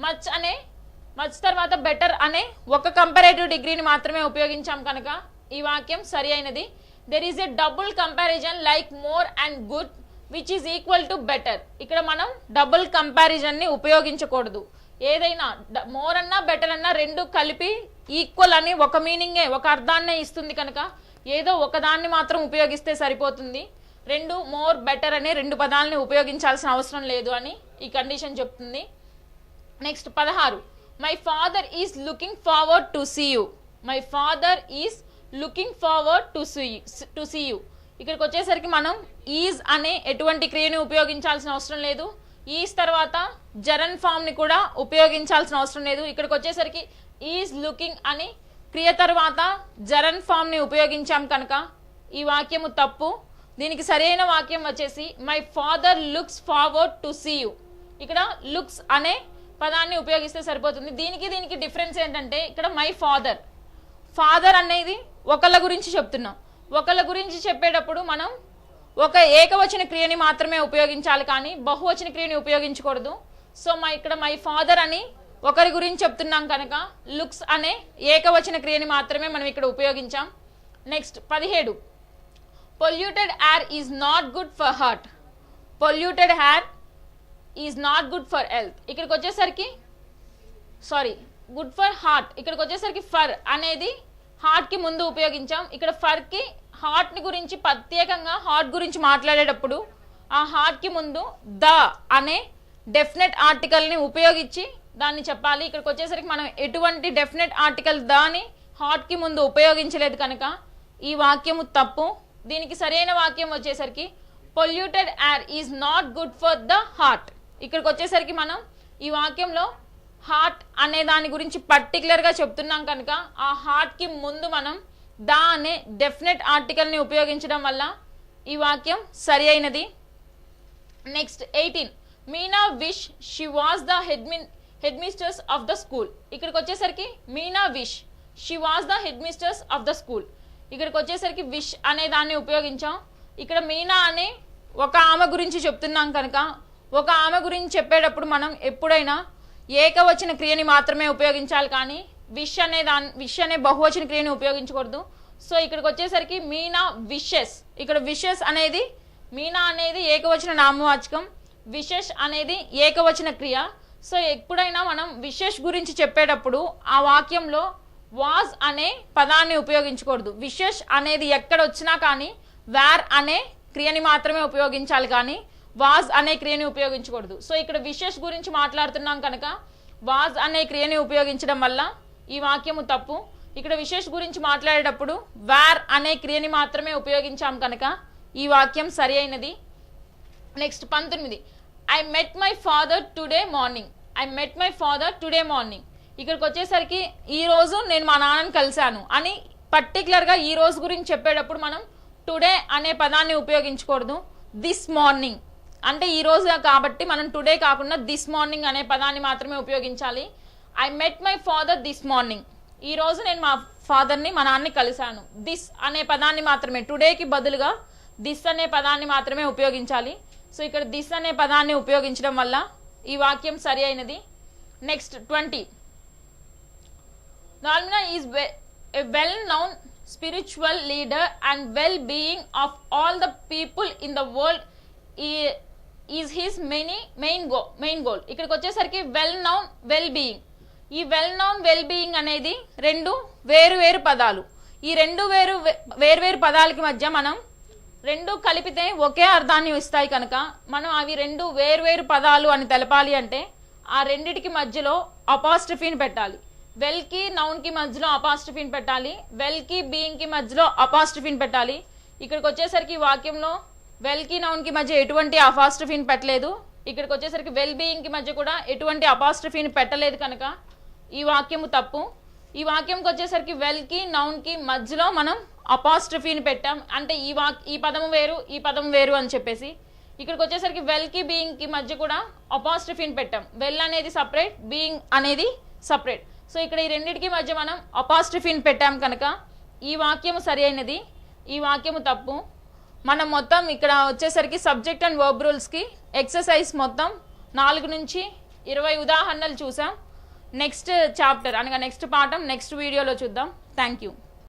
మచ్ తర్వాత బెటర్ అనే ఒక కంపారేటివ్ డిగ్రీని మాత్రమే ఉపయోగించాం కనుక ఈ వాక్యం సరి అయినది. There is a double comparison like more and good which is equal to better. ఇక్కడ మనం డబుల్ కంపారిజన్ ని ఉపయోగించకూడదు. ఏదైనా మోర్ అన్నా బెటర్ అన్నా రెండు కలిపి ఈక్వల్ అని ఒక మీనింగే ఒక అర్థాన్నే ఇస్తుంది కనుక ఏదో ఒక దాన్ని మాత్రం ఉపయోగిస్తే సరిపోతుంది. రెండు మోర్ బెటర్ అనే రెండు పదాలని ఉపయోగించాల్సిన అవసరం లేదు అని ఈ కండిషన్ చెప్తుంది. Next 16. My father is looking forward to see you. My father is looking forward to see you. ఇక్కడికి వచ్చేసరికి మనం ఈజ్ అనే ఎటువంటి క్రియని ఉపయోగించాల్సిన అవసరం లేదు. ఈజ్ తర్వాత జరన్ ఫామ్ ని కూడా ఉపయోగించాల్సిన అవసరం లేదు. ఇక్కడికి వచ్చేసరికి ఈజ్ లుకింగ్ అని క్రియ తర్వాత జరన్ ఫామ్ ని ఉపయోగించాం కనుక ఈ వాక్యము తప్పు. దీనికి సరైన వాక్యం వచ్చేసి my father looks forward to see you. ఇక్కడ లుక్స్ అనే పదాన్ని ఉపయోగిస్తే సరిపోతుంది. దీనికి డిఫరెన్స్ ఏంటంటే ఇక్కడ మై ఫాదర్ అనేది ఒకళ్ళ గురించి చెప్తున్నాం. ఒకళ్ళ గురించి చెప్పేటప్పుడు మనం ఒక ఏకవచన క్రియని మాత్రమే ఉపయోగించాలి కానీ బహువచన క్రియని ఉపయోగించకూడదు. సో ఇక్కడ మై ఫాదర్ అని ఒకరి గురించి చెప్తున్నాం కనుక లుక్స్ అనే ఏకవచన క్రియని మాత్రమే మనం ఇక్కడ ఉపయోగించాం. Next 17 polluted air is not good for heart. Polluted air is not good for health. ఇక్కడికి వచ్చేసరికి గుడ్ ఫర్ హార్ట్, ఇక్కడికి వచ్చేసరికి ఫర్ అనేది హార్ట్కి ముందు ఉపయోగించాం. ఇక్కడ ఫర్కి హార్ట్ని గురించి ప్రత్యేకంగా హార్ట్ గురించి మాట్లాడేటప్పుడు ఆ హార్ట్కి ముందు ద అనే డెఫినెట్ ఆర్టికల్ని ఉపయోగించి దాన్ని చెప్పాలి. ఇక్కడికి వచ్చేసరికి మనం ఎటువంటి డెఫినెట్ ఆర్టికల్ దాని హార్ట్కి ముందు ఉపయోగించలేదు కనుక ఈ వాక్యము తప్పు. దీనికి సరైన వాక్యం వచ్చేసరికి polluted air is not good for the heart. ఇక్కడికి వచ్చేసరికి మనం ఈ వాక్యంలో హార్ట్ అనే దాని గురించి పర్టికులర్గా చెప్తున్నాం కనుక ఆ హార్ట్కి ముందు మనం ద అనే డెఫినెట్ ఆర్టికల్ని ఉపయోగించడం వల్ల ఈ వాక్యం సరి అయినది. Next 18 Meena wish she was the head mistress of the school. ఇక్కడికి వచ్చేసరికి Meena wish she was the head mistress of the school. ఇక్కడికి వచ్చేసరికి విష్ అనే దాన్ని ఉపయోగించాం. ఇక్కడ మీనా అనే ఒక ఆమె గురించి చెప్తున్నాం కనుక ఒక ఆమె గురించి చెప్పేటప్పుడు మనం ఎప్పుడైనా ఏకవచన క్రియని మాత్రమే ఉపయోగించాలి కానీ విష్ అనే బహువచన క్రియని ఉపయోగించకూడదు. సో ఇక్కడికి వచ్చేసరికి మీనా విషెస్. ఇక్కడ విషెస్ అనేది మీనా అనేది ఏకవచన నామవాచకం, విషెస్ అనేది ఏకవచన క్రియ. సో ఎప్పుడైనా మనం విషెస్ గురించి చెప్పేటప్పుడు ఆ వాక్యంలో వాజ్ అనే పదాన్ని ఉపయోగించకూడదు. విషెస్ అనేది ఎక్కడ వచ్చినా కానీ వేర్ అనే క్రియని మాత్రమే ఉపయోగించాలి కానీ వాజ్ అనే క్రియని ఉపయోగించకూడదు. సో ఇక్కడ విషెస్ గురించి మాట్లాడుతున్నాం కనుక వాజ్ అనే క్రియని ఉపయోగించడం వల్ల ఈ వాక్యము తప్పు. ఇక్కడ విషెస్ గురించి మాట్లాడేటప్పుడు వేర్ అనే క్రియని మాత్రమే ఉపయోగించాం కనుక ఈ వాక్యం సరి అయినది. Next 19 I met my father today morning. I met my father today morning. ఇక్కడికి వచ్చేసరికి ఈ రోజు నేను మా నాన్నని కలిశాను అని పర్టికులర్గా ఈ రోజు గురించి చెప్పేటప్పుడు మనం టుడే అనే పదాన్ని ఉపయోగించకూడదు. దిస్ మార్నింగ్ అంటే ఈ రోజు కాబట్టి మనం టుడే కాకుండా దిస్ మార్నింగ్ అనే పదాన్ని మాత్రమే ఉపయోగించాలి. I met my father this morning. ఈ రోజు నేను మా ఫాదర్ని మా నాన్నని కలిశాను. దిస్ అనే పదాన్ని మాత్రమే టుడేకి బదులుగా దిస్ అనే పదాన్ని మాత్రమే ఉపయోగించాలి. సో ఇక్కడ దిస్ అనే పదాన్ని ఉపయోగించడం వల్ల ఈ వాక్యం సరి అయినది. Next 20 Dalmina is a well-known spiritual leader and well-being of all the people in the world is his main goal. ఇక్కడికి వచ్చేసరికి well-known well-being. ఈ well-known well-being అనేది రెండు వేరు పదాలు. ఈ రెండు వేరు పదాలకి మధ్య మనం రెండు కలిపితే ఒకే అర్థాన్ని ఇస్తాయి కనుక మనం అవి రెండు వేరు పదాలు అని తెలపాలి అంటే ఆ రెండిటికి మధ్యలో అపాస్ట్రఫీని పెట్టాలి. వెల్కి నౌన్కి మధ్యలో అపాస్ట్రఫీని పెట్టాలి, వెల్కి బీయింగ్కి మధ్యలో అపాస్ట్రఫీని పెట్టాలి. ఇక్కడికి వచ్చేసరికి వాక్యంలో వెల్కి నౌన్కి మధ్య ఎటువంటి అపాస్ట్రఫీని పెట్టలేదు. ఇక్కడికి వచ్చేసరికి వెల్ బీయింగ్కి మధ్య కూడా ఎటువంటి అపాస్ట్రఫీని పెట్టలేదు కనుక ఈ వాక్యము తప్పు. ఈ వాక్యంకి వచ్చేసరికి వెల్కి నౌన్కి మధ్యలో మనం అపాస్ట్రఫీని పెట్టాం అంటే ఈ పదము వేరు ఈ పదం వేరు అని చెప్పేసి. ఇక్కడికి వచ్చేసరికి వెల్కి బీయింగ్కి మధ్య కూడా అపాస్ట్రఫీని పెట్టాం. వెల్ అనేది సపరేట్, బీయింగ్ అనేది సపరేట్. సో ఇక్కడ ఈ రెండింటికి మధ్య మనం అపాస్ట్రఫీని పెట్టాం కనుక ఈ వాక్యము సరి అయినది, ఈ వాక్యము తప్పు. మనం మొత్తం ఇక్కడ వచ్చేసరికి సబ్జెక్ట్ అండ్ వర్బ్ రూల్స్కి ఎక్సర్సైజ్ మొత్తం 4 నుంచి 20 ఉదాహరణలు చూసాం. నెక్స్ట్ చాప్టర్ అనగా నెక్స్ట్ పాఠం నెక్స్ట్ వీడియోలో చూద్దాం. Thank you.